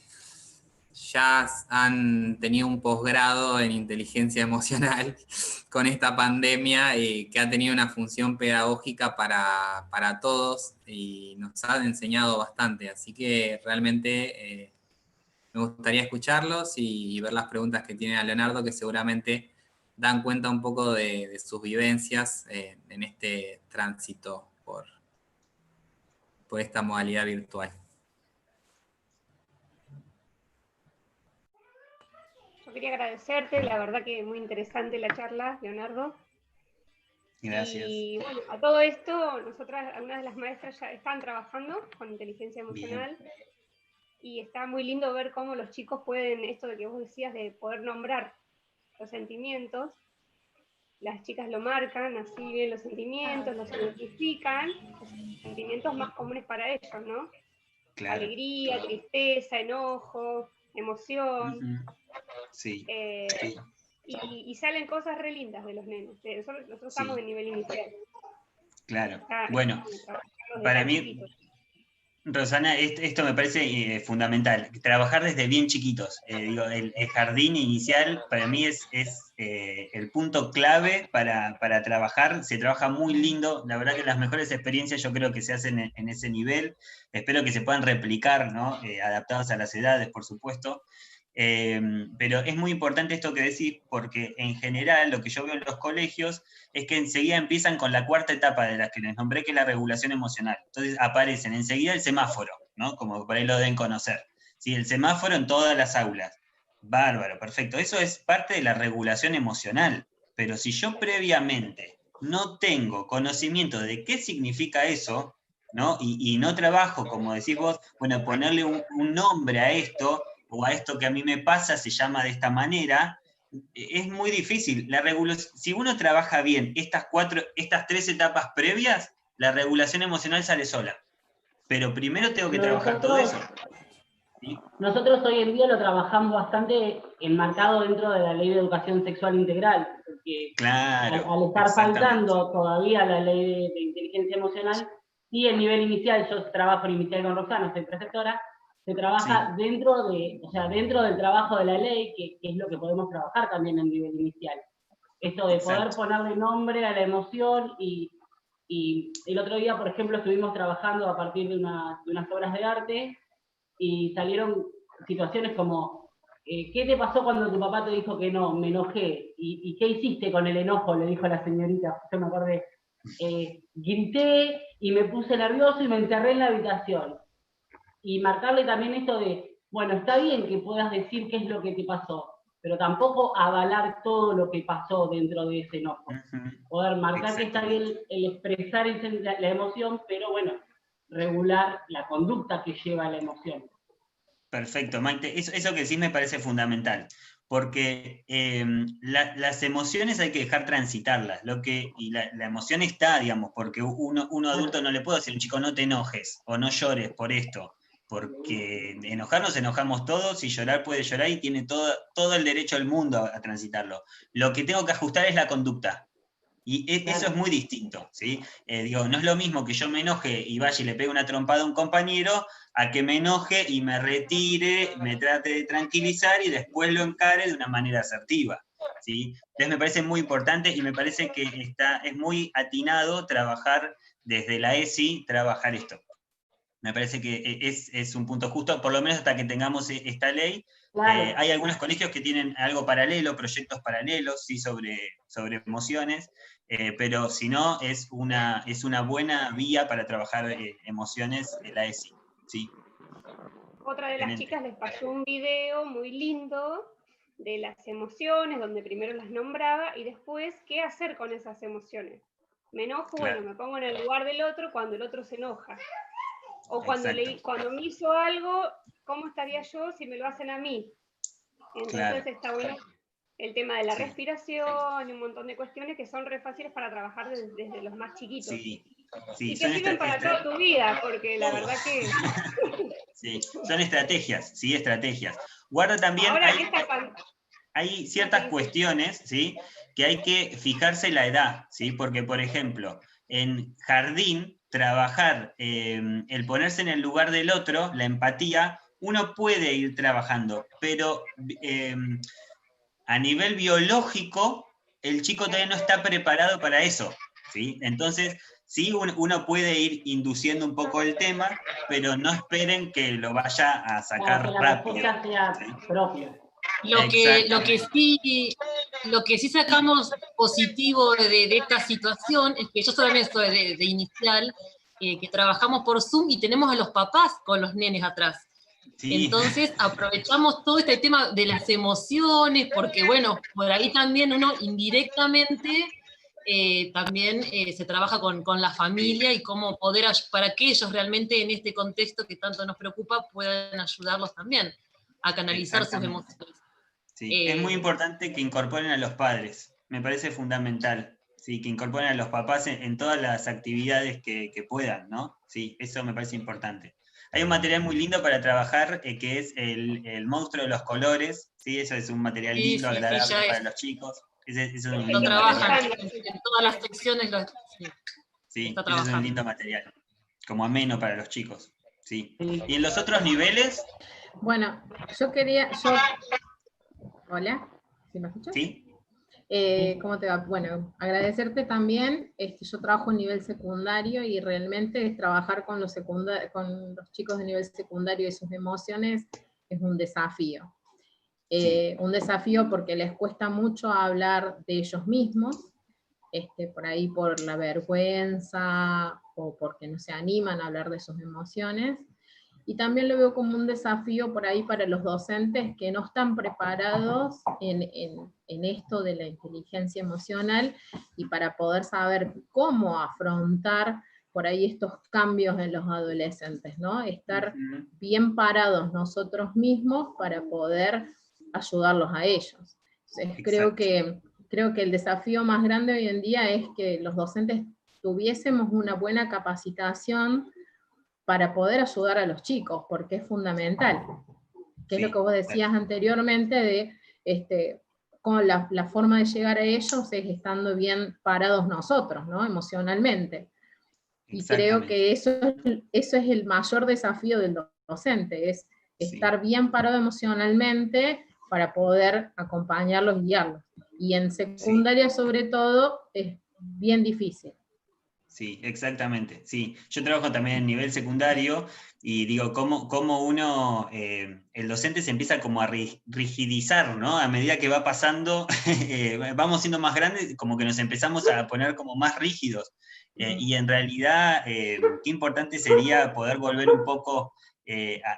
ya han tenido un posgrado en inteligencia emocional con esta pandemia que ha tenido una función pedagógica para todos y nos ha enseñado bastante. Así que realmente me gustaría escucharlos y ver las preguntas que tiene a Leonardo, que seguramente dan cuenta un poco de sus vivencias en este tránsito por esta modalidad virtual. Yo quería agradecerte, la verdad que muy interesante la charla, Leonardo. Gracias. Y bueno, a todo esto, nosotras, algunas de las maestras ya están trabajando con inteligencia emocional. Bien. Y está muy lindo ver cómo los chicos pueden, esto de que vos decías, de poder nombrar los sentimientos. Las chicas lo marcan, así bien los sentimientos, los identifican, los sentimientos más comunes para ellos, ¿no? Claro. Alegría, tristeza, enojo, emoción. Sí. Sí. Y salen cosas re lindas de los nenes. Nosotros estamos en nivel inicial. Claro. Bueno, para mí, chiquitos. Rosana, esto me parece fundamental. Trabajar desde bien chiquitos. Digo, el jardín inicial para mí es el punto clave para trabajar. Se trabaja muy lindo. La verdad que las mejores experiencias yo creo que se hacen en ese nivel. Espero que se puedan replicar, ¿no? Adaptados a las edades, por supuesto. Pero es muy importante esto que decís, porque en general lo que yo veo en los colegios es que enseguida empiezan con la cuarta etapa de las que les nombré, que es la regulación emocional. Entonces aparecen enseguida el semáforo, ¿no? Como por ahí lo deben conocer. ¿Sí? El semáforo en todas las aulas. Bárbaro, perfecto. Eso es parte de la regulación emocional. Pero si yo previamente no tengo conocimiento de qué significa eso, ¿no? Y no trabajo, como decís vos, bueno, ponerle un nombre a esto, o a esto que a mí me pasa se llama de esta manera, es muy difícil. Si uno trabaja bien estas 3 etapas previas, la regulación emocional sale sola. Pero primero tengo que trabajar todo eso. ¿Sí? Nosotros hoy en día lo trabajamos bastante enmarcado dentro de la Ley de Educación Sexual Integral, porque claro, al estar faltando todavía la Ley de Inteligencia Emocional, y el nivel inicial, yo trabajo en inicial con Roxana, soy preceptora, se trabaja dentro del trabajo de la ley, que es lo que podemos trabajar también en nivel inicial. Esto de poder ponerle nombre a la emoción y el otro día, por ejemplo, estuvimos trabajando a partir de unas obras de arte y salieron situaciones como, ¿qué te pasó cuando tu papá te dijo que no? Me enojé. ¿Y qué hiciste con el enojo? Le dijo la señorita, yo me acordé. Grité y me puse nervioso y me encerré en la habitación. Y marcarle también esto de, bueno, está bien que puedas decir qué es lo que te pasó, pero tampoco avalar todo lo que pasó dentro de ese enojo. Poder marcar que está bien el expresar la emoción, pero bueno, regular la conducta que lleva la emoción. Perfecto, Maite. Eso que sí me parece fundamental, porque las emociones hay que dejar transitarlas, y la emoción está, digamos, porque uno adulto no le puede decir a un chico no te enojes o no llores por esto, porque enojarnos enojamos todos y llorar puede llorar y tiene todo el derecho del mundo a transitarlo. Lo que tengo que ajustar es la conducta. Y eso es muy distinto, ¿sí? No es lo mismo que yo me enoje y vaya y le pegue una trompada a un compañero, a que me enoje y me retire, me trate de tranquilizar y después lo encare de una manera asertiva, ¿sí? Entonces me parece muy importante y me parece que es muy atinado trabajar desde la ESI, trabajar esto. Me parece que es un punto justo, por lo menos hasta que tengamos esta ley. Claro. Hay algunos colegios que tienen algo paralelo, proyectos paralelos, sí, sobre emociones, pero si no, es una buena vía para trabajar emociones de la ESI. ¿Sí? Otra de las chicas les pasó un video muy lindo de las emociones, donde primero las nombraba y después qué hacer con esas emociones. Me enojo, Claro. bueno, me pongo en el lugar del otro cuando el otro se enoja. O cuando, Exacto. cuando me hizo algo, ¿cómo estaría yo si me lo hacen a mí? Entonces Claro. está bueno el tema de la Sí. respiración y un montón de cuestiones que son re fáciles para trabajar desde los más chiquitos. Sí, sí, Y que son sirven para toda tu vida, porque la verdad que sí, son estrategias, sí, estrategias. Guarda también, ahora que esta hay ciertas cuestiones, ¿sí?, que hay que fijarse la edad, ¿sí? Porque, por ejemplo, en jardín, trabajar el ponerse en el lugar del otro, la empatía, uno puede ir trabajando, pero a nivel biológico, el chico todavía no está preparado para eso, ¿sí? Entonces, sí, uno puede ir induciendo un poco el tema, pero no esperen que lo vaya a sacar Para que la rápido. respuesta sea ¿Sí? propia. Lo que sí sacamos positivo de esta situación es que yo solamente soy de inicial, que trabajamos por Zoom y tenemos a los papás con los nenes atrás. Sí. Entonces aprovechamos todo este tema de las emociones, porque bueno, por ahí también uno indirectamente también se trabaja con la familia y cómo poder, para que ellos realmente en este contexto que tanto nos preocupa puedan ayudarlos también a canalizar sus emociones. Sí, es muy importante que incorporen a los padres, me parece fundamental, sí, que incorporen a los papás en todas las actividades que puedan, ¿no? Sí, eso me parece importante. Hay un material muy lindo para trabajar que es el monstruo de los colores, ¿sí? Eso es un material lindo, agradable para los chicos. Ese es un Lo lindo trabajan material. en todas las secciones. Sí, está ese es un trabajando. lindo material, como ameno para los chicos. Sí. ¿Y en los otros niveles? Bueno, Hola, ¿sí me escuchas? Sí. ¿Cómo te va? Bueno, agradecerte también. Yo trabajo en nivel secundario y realmente trabajar con los chicos de nivel secundario y sus emociones es un desafío. Un desafío porque les cuesta mucho hablar de ellos mismos, por ahí por la vergüenza o porque no se animan a hablar de sus emociones. Y también lo veo como un desafío por ahí para los docentes que no están preparados en esto de la inteligencia emocional y para poder saber cómo afrontar por ahí estos cambios en los adolescentes, ¿no? Estar bien parados nosotros mismos para poder ayudarlos a ellos. Entonces, creo que el desafío más grande hoy en día es que los docentes tuviésemos una buena capacitación para poder ayudar a los chicos, porque es fundamental. Que es lo que vos decías anteriormente de con la forma de llegar a ellos es estando bien parados nosotros, ¿no? Emocionalmente. Y creo que eso es el mayor desafío del docente, es estar bien parado emocionalmente para poder acompañarlos y guiarlos. Y en secundaria, sobre todo, es bien difícil. Sí, exactamente, sí. Yo trabajo también en nivel secundario y digo, cómo uno, el docente se empieza como a rigidizar, ¿no? A medida que va pasando, vamos siendo más grandes, como que nos empezamos a poner como más rígidos. Y en realidad, qué importante sería poder volver un poco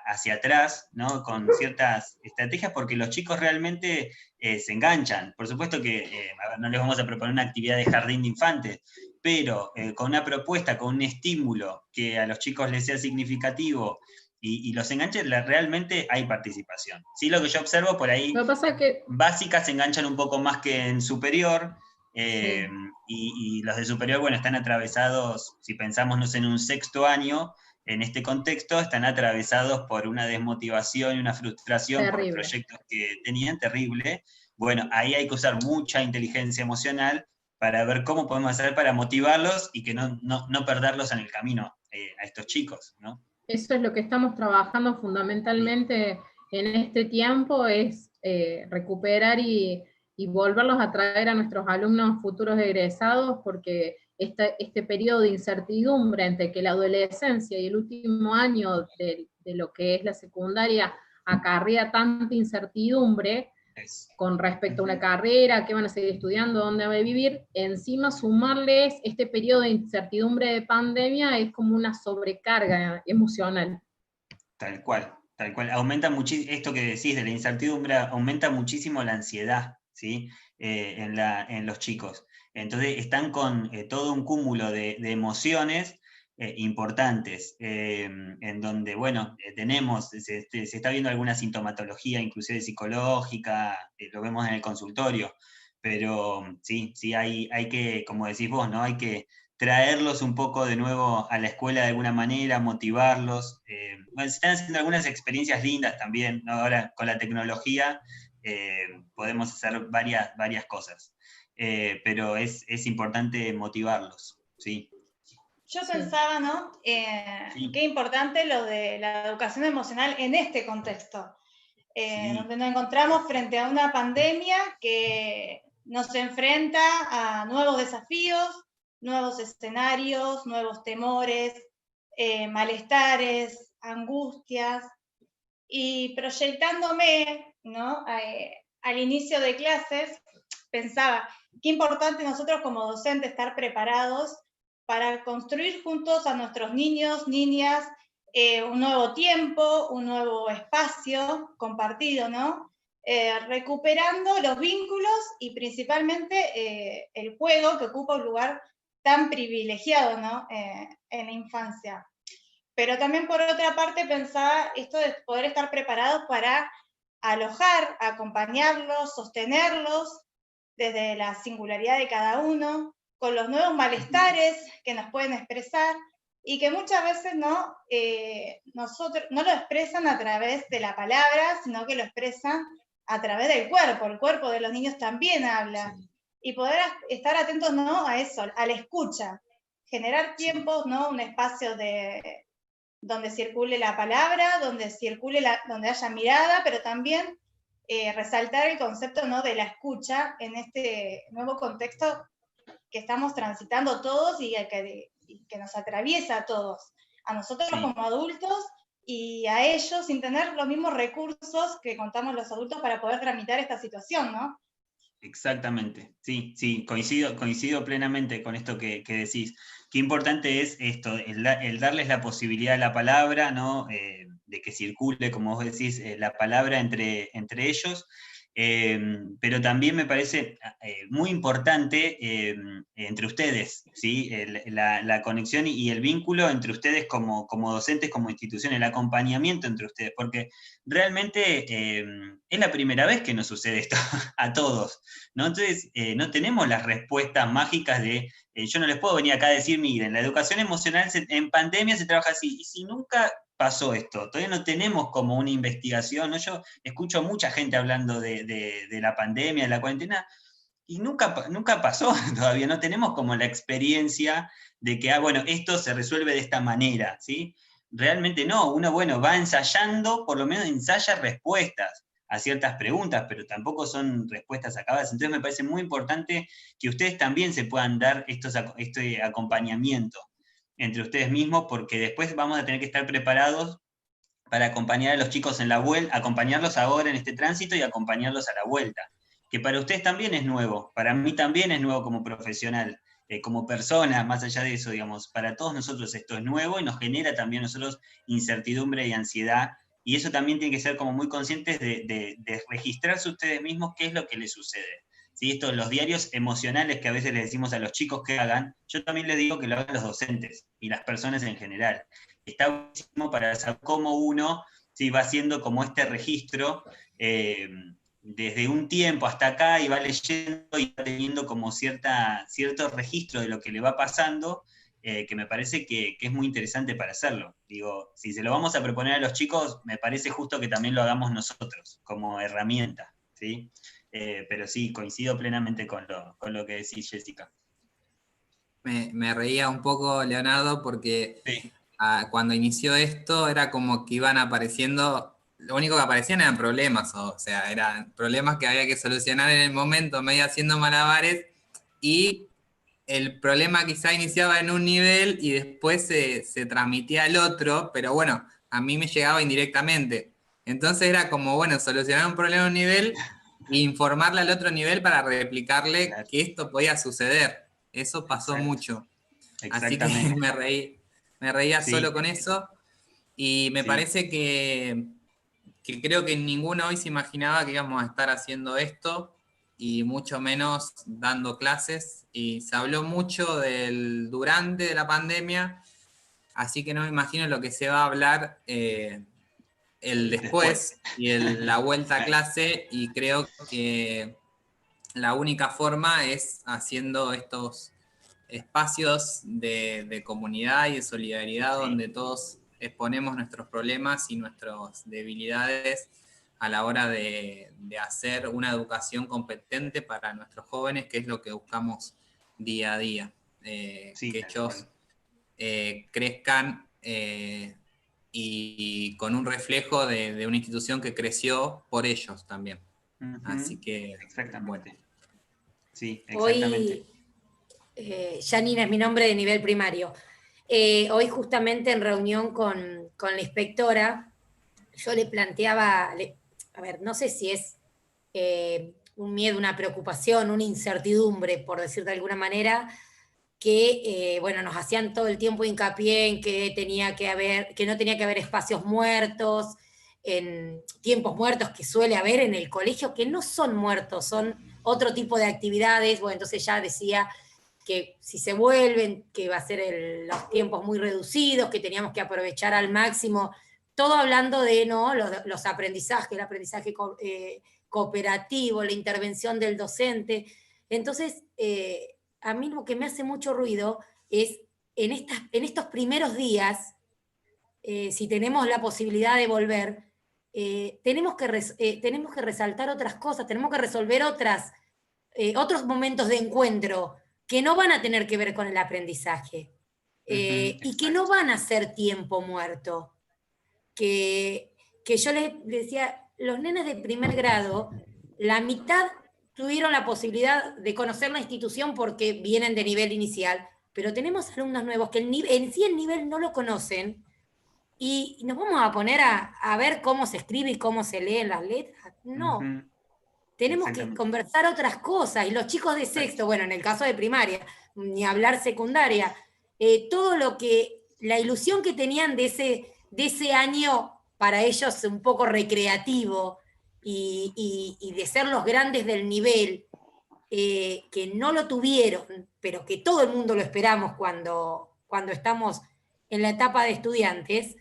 hacia atrás, ¿no? Con ciertas estrategias, porque los chicos realmente se enganchan. Por supuesto que a ver, no les vamos a proponer una actividad de jardín de infantes, pero con una propuesta, con un estímulo que a los chicos les sea significativo y los enganche, realmente hay participación. Sí, lo que yo observo por ahí, lo que pasa que básicas se enganchan un poco más que en superior, y los de superior, bueno, están atravesados, si pensamos no sé, en un sexto año, en este contexto, están atravesados por una desmotivación y una frustración por los proyectos que tenían, terrible. Bueno, ahí hay que usar mucha inteligencia emocional para ver cómo podemos hacer para motivarlos y que no perderlos en el camino a estos chicos, ¿no? Eso es lo que estamos trabajando fundamentalmente en este tiempo, es recuperar y volverlos a traer a nuestros alumnos futuros egresados, porque este periodo de incertidumbre entre que la adolescencia y el último año de lo que es la secundaria acarrea tanta incertidumbre con respecto a una carrera, qué van a seguir estudiando, dónde van a vivir, encima sumarles este periodo de incertidumbre de pandemia es como una sobrecarga emocional. Tal cual. Aumenta muchísimo, esto que decís de la incertidumbre, aumenta muchísimo la ansiedad, ¿sí? En los chicos. Entonces están con todo un cúmulo de emociones importantes, en donde, bueno, se está viendo alguna sintomatología, inclusive psicológica, lo vemos en el consultorio, pero sí, hay que, como decís vos, ¿no? Hay que traerlos un poco de nuevo a la escuela de alguna manera, motivarlos. Bueno, se están haciendo algunas experiencias lindas también, ¿no? Ahora con la tecnología podemos hacer varias cosas, pero es importante motivarlos, ¿sí? Yo Sí. pensaba, ¿no? Sí. Qué importante lo de la educación emocional en este contexto, Sí. donde nos encontramos frente a una pandemia que nos enfrenta a nuevos desafíos, nuevos escenarios, nuevos temores, malestares, angustias, y proyectándome, ¿no? Al inicio de clases, pensaba, qué importante nosotros como docentes estar preparados para construir juntos a nuestros niños, niñas, un nuevo tiempo, un nuevo espacio compartido, ¿no? Recuperando los vínculos y principalmente el juego, que ocupa un lugar tan privilegiado, ¿no? En la infancia. Pero también por otra parte pensaba esto de poder estar preparados para alojar, acompañarlos, sostenerlos desde la singularidad de cada uno, con los nuevos malestares que nos pueden expresar y que muchas veces no, nosotros, no lo expresan a través de la palabra, sino que lo expresan a través del cuerpo. El cuerpo de los niños también habla. Sí. Y poder estar atentos, ¿no? A eso, a la escucha. Generar tiempos, ¿no? Un espacio donde circule la palabra, donde haya mirada, pero también resaltar el concepto, ¿no? De la escucha en este nuevo contexto que estamos transitando todos y que nos atraviesa a todos, a nosotros sí, como adultos y a ellos sin tener los mismos recursos que contamos los adultos para poder tramitar esta situación, ¿no? Exactamente, sí, coincido plenamente con esto que decís. Qué importante es esto, el darles la posibilidad a la palabra, ¿no? De que circule, como vos decís, la palabra entre ellos, pero también me parece muy importante entre ustedes, ¿sí? La conexión y el vínculo entre ustedes como docentes, como institución, el acompañamiento entre ustedes, porque realmente es la primera vez que nos sucede esto a todos, ¿no? Entonces, no tenemos las respuestas mágicas de, yo no les puedo venir acá a decir, miren, la educación emocional en pandemia se trabaja así, y si nunca pasó esto, todavía no tenemos como una investigación, ¿no? Yo escucho a mucha gente hablando de la pandemia, de la cuarentena, y nunca pasó todavía, no tenemos como la experiencia de que, bueno, esto se resuelve de esta manera, ¿sí? Realmente no, uno, bueno, va ensayando, por lo menos ensaya respuestas a ciertas preguntas, pero tampoco son respuestas acabadas. Entonces me parece muy importante que ustedes también se puedan dar este acompañamiento entre ustedes mismos, porque después vamos a tener que estar preparados para acompañar a los chicos en la vuelta, acompañarlos ahora en este tránsito y acompañarlos a la vuelta, que para ustedes también es nuevo, para mí también es nuevo como profesional, como persona, más allá de eso, digamos, para todos nosotros esto es nuevo y nos genera también a nosotros incertidumbre y ansiedad, y eso también tiene que ser como muy conscientes de registrarse ustedes mismos qué es lo que les sucede. ¿Sí? Estos, los diarios emocionales que a veces les decimos a los chicos que hagan, yo también les digo que lo hagan los docentes y las personas en general. Está buenísimo para saber cómo uno ¿sí? Va haciendo como este registro desde un tiempo hasta acá y va leyendo y va teniendo como cierto registro de lo que le va pasando, que me parece que es muy interesante para hacerlo. Digo, si se lo vamos a proponer a los chicos, me parece justo que también lo hagamos nosotros, como herramienta, ¿sí? Pero sí, coincido plenamente con lo que decís, Jessica. Me reía un poco, Leonardo, porque sí. Cuando inició esto era como que iban apareciendo, lo único que aparecían eran problemas, o sea, eran problemas que había que solucionar en el momento, medio haciendo malabares, y el problema quizá iniciaba en un nivel y después se transmitía al otro, pero bueno, a mí me llegaba indirectamente. Entonces era como, bueno, solucionar un problema a un nivel e informarle al otro nivel para replicarle claro. Que esto podía suceder. Eso pasó Exacto. Mucho. Así que me reía sí. Solo con eso, y me sí. Parece que creo que ninguno hoy se imaginaba que íbamos a estar haciendo esto, y mucho menos dando clases, y se habló mucho del durante de la pandemia, así que no me imagino lo que se va a hablar el después y la vuelta a clase, y creo que la única forma es haciendo estos espacios de comunidad y de solidaridad donde todos exponemos nuestros problemas y nuestras debilidades a la hora de hacer una educación competente para nuestros jóvenes, que es lo que buscamos día a día. Que ellos crezcan y con un reflejo de una institución que creció por ellos también. Así que, exactamente. Bueno. Sí, exactamente. Hoy, Janina es mi nombre de nivel primario. Hoy justamente en reunión con la inspectora, yo le planteaba, a ver, no sé si es un miedo, una preocupación, una incertidumbre, por decir de alguna manera, que bueno, nos hacían todo el tiempo hincapié en que no tenía que haber espacios muertos, en tiempos muertos que suele haber en el colegio, que no son muertos, son otro tipo de actividades. Bueno, entonces ya decía que si se vuelven, que va a ser los tiempos muy reducidos, que teníamos que aprovechar al máximo, todo hablando de ¿no? los aprendizajes, el aprendizaje cooperativo, la intervención del docente. Entonces, a mí lo que me hace mucho ruido es en estos primeros días, si tenemos la posibilidad de volver, tenemos que resaltar otras cosas, tenemos que resolver otros momentos de encuentro que no van a tener que ver con el aprendizaje, y que no van a ser tiempo muerto. Que yo les decía, los nenes de primer grado, la mitad tuvieron la posibilidad de conocer la institución porque vienen de nivel inicial, pero tenemos alumnos nuevos que en sí el nivel no lo conocen, y nos vamos a poner a ver cómo se escribe y cómo se leen las letras. No. Tenemos que conversar otras cosas, y los chicos de sexto, bueno, en el caso de primaria, ni hablar secundaria, todo lo que, la ilusión que tenían de ese año para ellos un poco recreativo, y de ser los grandes del nivel, que no lo tuvieron, pero que todo el mundo lo esperamos cuando estamos en la etapa de estudiantes,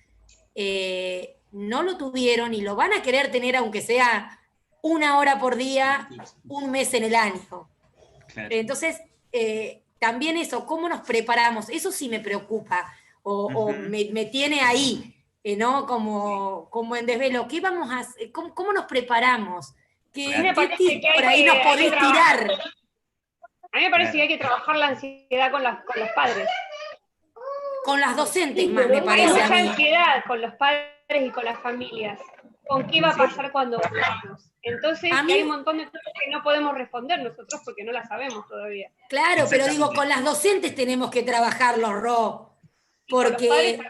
no lo tuvieron y lo van a querer tener aunque sea 1 hora por día, un mes en el año. Claro. Entonces, también eso, ¿cómo nos preparamos? Eso sí me preocupa, o me tiene ahí, ¿no? Como en desvelo. ¿Qué vamos a hacer? ¿Cómo nos preparamos? ¿Qué tips por ahí nos podés tirar? A mí me parece que hay que trabajar la ansiedad con los padres. Con las docentes más, me parece. Hay mucha ansiedad con los padres y con las familias. ¿Con qué va a pasar cuando volvamos? Entonces, hay un montón de cosas que no podemos responder nosotros porque no las sabemos todavía. Claro, pero digo, con las docentes tenemos que trabajarlo, Ro. Porque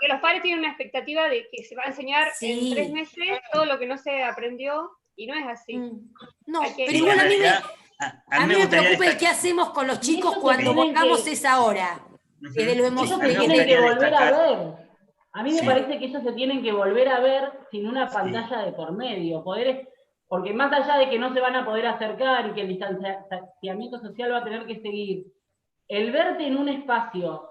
los padres tienen una expectativa de que se va a enseñar en 3 meses todo lo que no se aprendió, y no es así. No, pero igual a mí me preocupa el qué hacemos con los chicos cuando volvamos esa hora. De lo emocionante. Ellos se tienen que volver a ver. A mí me parece que ellos se tienen que volver a ver sin una pantalla de por medio. Porque más allá de que no se van a poder acercar y que el distanciamiento social va a tener que seguir, el verte en un espacio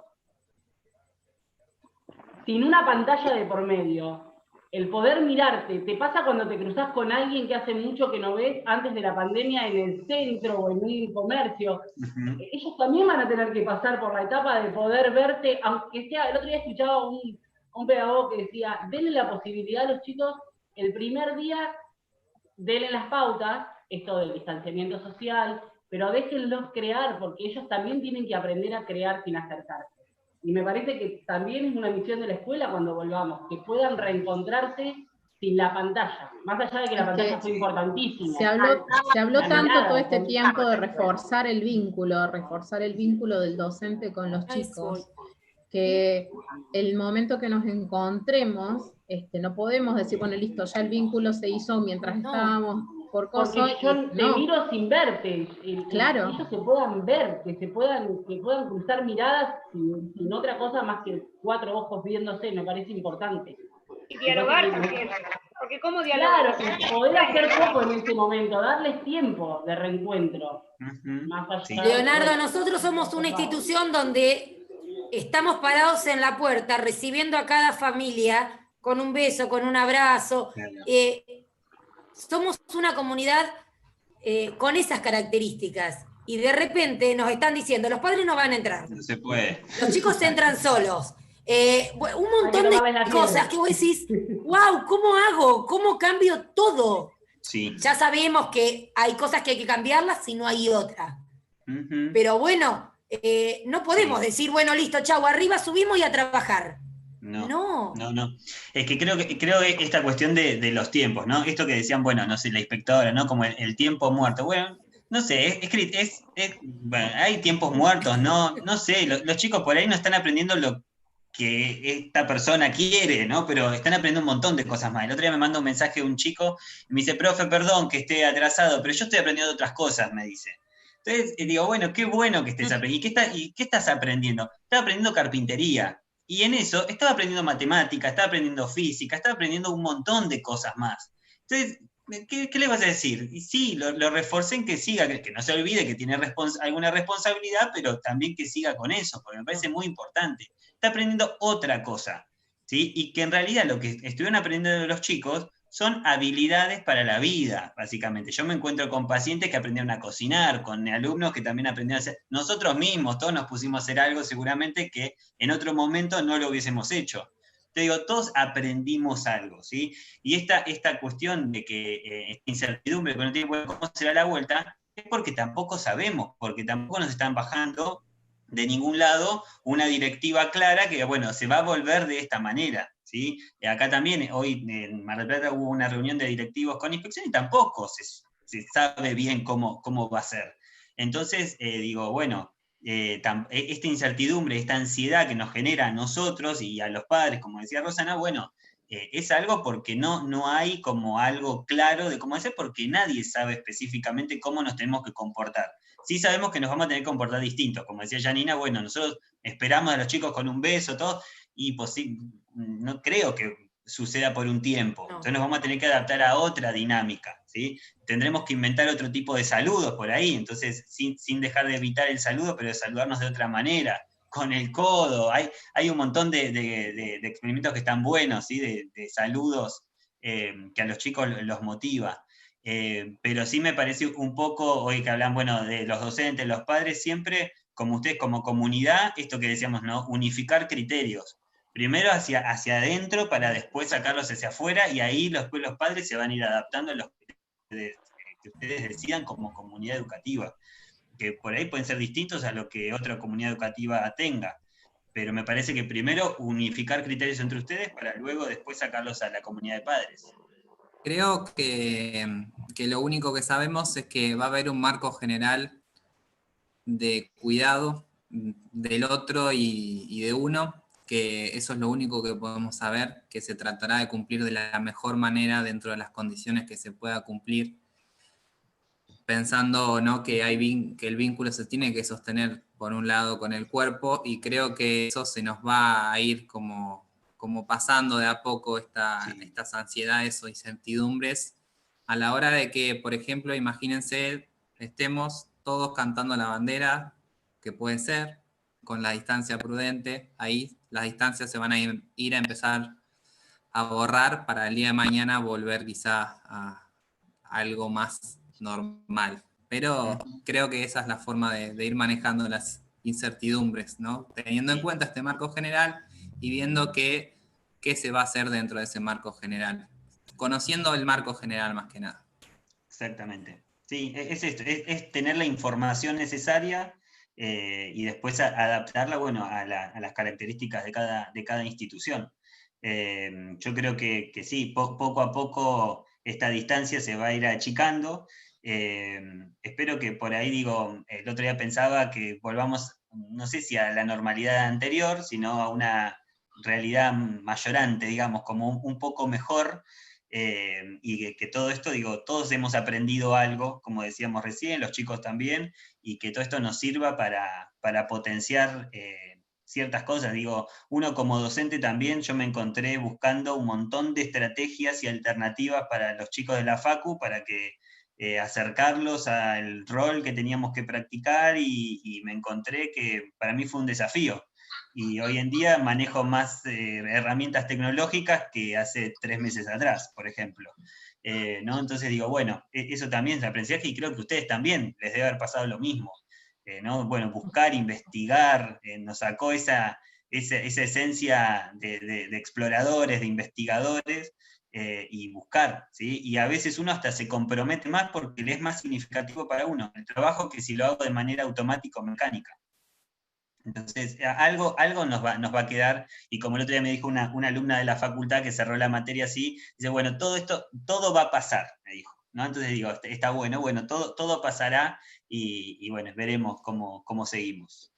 sin una pantalla de por medio, el poder mirarte, te pasa cuando te cruzás con alguien que hace mucho que no ves antes de la pandemia en el centro o en un comercio. Ellos también van a tener que pasar por la etapa de poder verte, aunque sea, el otro día escuchaba a un pedagogo que decía, denle la posibilidad a los chicos, el primer día, denle las pautas, esto del distanciamiento social, pero déjenlos crear, porque ellos también tienen que aprender a crear sin acercarse. Y me parece que también es una misión de la escuela cuando volvamos, que puedan reencontrarse sin la pantalla, más allá de que la pantalla fue importantísima. Se habló tanto todo este tiempo de reforzar el vínculo del docente con los chicos, que el momento que nos encontremos, no podemos decir, bueno, listo, ya el vínculo se hizo mientras estábamos por cosas. Porque yo te miro sin verte, claro. Que ellos se puedan ver, que puedan cruzar miradas sin otra cosa más que 4 ojos viéndose, me parece importante. Y dialogar también. Porque ¿cómo dialogar? Claro, poder hacer poco en ese momento, darles tiempo de reencuentro. Más allá Leonardo, nosotros somos una institución donde estamos parados en la puerta recibiendo a cada familia con un beso, con un abrazo. Somos una comunidad con esas características. Y de repente nos están diciendo, los padres no van a entrar. No se puede. Los chicos entran solos. Un montón de cosas que vos decís, wow, ¿cómo hago? ¿Cómo cambio todo? Sí. Ya sabemos que hay cosas que hay que cambiarlas si no hay otra. Pero bueno, no podemos decir, bueno, listo, chau, arriba subimos y a trabajar. No. Es que creo que esta cuestión de los tiempos, ¿no? Esto que decían, bueno, no sé, la inspectora, ¿no? Como el tiempo muerto. Bueno, no sé, bueno, hay tiempos muertos, ¿no? No sé, los chicos por ahí no están aprendiendo lo que esta persona quiere, ¿no? Pero están aprendiendo un montón de cosas más. El otro día me manda un mensaje de un chico y me dice, profe, perdón que esté atrasado, pero yo estoy aprendiendo otras cosas, me dice. Entonces digo, bueno, qué bueno que estés aprendiendo. ¿Y qué estás aprendiendo? Estaba aprendiendo carpintería. Y en eso estaba aprendiendo matemática, estaba aprendiendo física, estaba aprendiendo un montón de cosas más. Entonces, ¿qué le vas a decir? Y sí, lo reforcé en que siga, que no se olvide que tiene alguna responsabilidad, pero también que siga con eso, porque me parece muy importante. Está aprendiendo otra cosa, ¿sí? Y que en realidad lo que estuvieron aprendiendo los chicos son habilidades para la vida, básicamente. Yo me encuentro con pacientes que aprendieron a cocinar, con alumnos que también aprendieron a hacer. Nosotros mismos, todos nos pusimos a hacer algo seguramente que en otro momento no lo hubiésemos hecho. Te digo, todos aprendimos algo, ¿sí? Y esta cuestión de que esta incertidumbre, que no tiene cómo será la vuelta, es porque tampoco sabemos, porque tampoco nos están bajando de ningún lado una directiva clara que, bueno, se va a volver de esta manera, ¿sí? Acá también, hoy en Mar del Plata hubo una reunión de directivos con inspección y tampoco se sabe bien cómo va a ser. Entonces, digo, bueno, esta incertidumbre, esta ansiedad que nos genera a nosotros y a los padres, como decía Rosana, bueno, es algo porque no hay como algo claro de cómo hacer, porque nadie sabe específicamente cómo nos tenemos que comportar. Sí sabemos que nos vamos a tener que comportar distintos, como decía Janina, bueno, nosotros esperamos a los chicos con un beso, todo, y pues sí, no creo que suceda por un tiempo, entonces nos vamos a tener que adaptar a otra dinámica, ¿sí? Tendremos que inventar otro tipo de saludos por ahí, entonces sin dejar de evitar el saludo, pero de saludarnos de otra manera, con el codo, hay un montón de experimentos que están buenos, ¿sí? De saludos que a los chicos los motiva. Pero sí me parece un poco, hoy que hablan, bueno, de los docentes, los padres, siempre, como ustedes, como comunidad, esto que decíamos, ¿no? Unificar criterios. Primero hacia adentro para después sacarlos hacia afuera y ahí después los padres se van a ir adaptando a los que ustedes decidan como comunidad educativa, que por ahí pueden ser distintos a lo que otra comunidad educativa tenga. Pero me parece que primero unificar criterios entre ustedes para luego después sacarlos a la comunidad de padres. Creo que lo único que sabemos es que va a haber un marco general de cuidado del otro y de uno, que eso es lo único que podemos saber, que se tratará de cumplir de la mejor manera dentro de las condiciones que se pueda cumplir, pensando, ¿no?, que el vínculo se tiene que sostener por un lado con el cuerpo, y creo que eso se nos va a ir como pasando de a poco estas ansiedades o incertidumbres, a la hora de que, por ejemplo, imagínense, estemos todos cantando la bandera, que puede ser, con la distancia prudente, ahí las distancias se van a ir a empezar a borrar para el día de mañana volver quizá a algo más normal. Pero creo que esa es la forma de ir manejando las incertidumbres, ¿no? Teniendo en cuenta este marco general y viendo qué se va a hacer dentro de ese marco general. Conociendo el marco general más que nada. Exactamente. Sí, es esto, es tener la información necesaria y después adaptarla, bueno, a las características de cada institución. Yo creo que sí, poco a poco esta distancia se va a ir achicando. Espero que por ahí, digo, el otro día pensaba que volvamos, no sé si a la normalidad anterior, sino a una realidad mayorante, digamos, como un poco mejor, y que todo esto, digo, todos hemos aprendido algo, como decíamos recién, los chicos también, y que todo esto nos sirva para potenciar ciertas cosas. Digo, uno como docente también, yo me encontré buscando un montón de estrategias y alternativas para los chicos de la facu, para que acercarlos al rol que teníamos que practicar, y me encontré que para mí fue un desafío. Y hoy en día manejo más herramientas tecnológicas que hace 3 meses atrás, por ejemplo. ¿No? Entonces digo, bueno, eso también es aprendizaje, y creo que a ustedes también les debe haber pasado lo mismo. ¿No? Bueno, buscar, investigar, nos sacó esa esencia de exploradores, de investigadores, y buscar, ¿sí? Y a veces uno hasta se compromete más porque le es más significativo para uno el trabajo que si lo hago de manera automática o mecánica. Entonces, algo nos va a quedar, y como el otro día me dijo una alumna de la facultad que cerró la materia así, dice, bueno, todo va a pasar, me dijo, ¿no? Entonces digo, está bueno, todo pasará, y bueno, veremos cómo seguimos.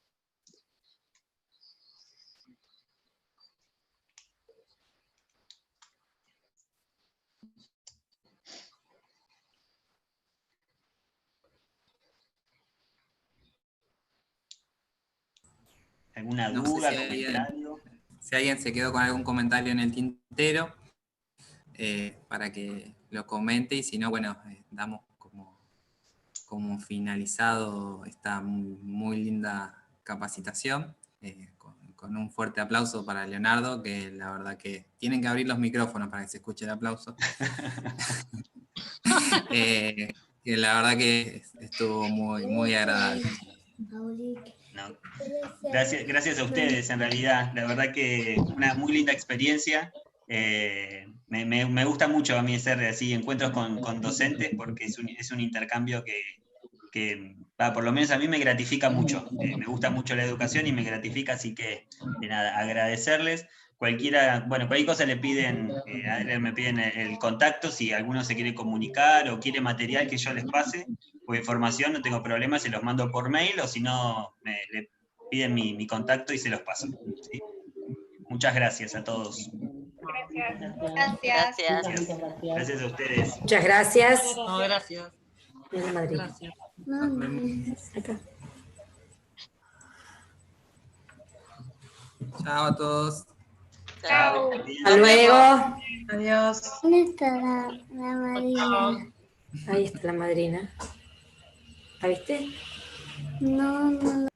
¿Alguna duda, comentario? Si alguien se quedó con algún comentario en el tintero, para que lo comente, y si no, bueno, damos como finalizado esta muy linda capacitación, con un fuerte aplauso para Leonardo, que la verdad que tienen que abrir los micrófonos para que se escuche el aplauso. Que la verdad que estuvo muy agradable. No. Gracias a ustedes, en realidad. La verdad que una muy linda experiencia. Me gusta mucho a mí hacer así encuentros con docentes, porque es un intercambio que por lo menos a mí me gratifica mucho. Me gusta mucho la educación y me gratifica, así que nada, agradecerles. Cualquier cosa me piden el contacto, si alguno se quiere comunicar o quiere material que yo les pase o información, no tengo problema, se los mando por mail, o si no, le piden mi contacto y se los paso. ¿Sí? Muchas gracias a todos. Gracias a ustedes. Muchas gracias. No, gracias. Gracias. Chao a todos. Chao. Hasta luego. Adiós. ¿Dónde está la madrina? Ahí está la madrina. ¿La viste? No.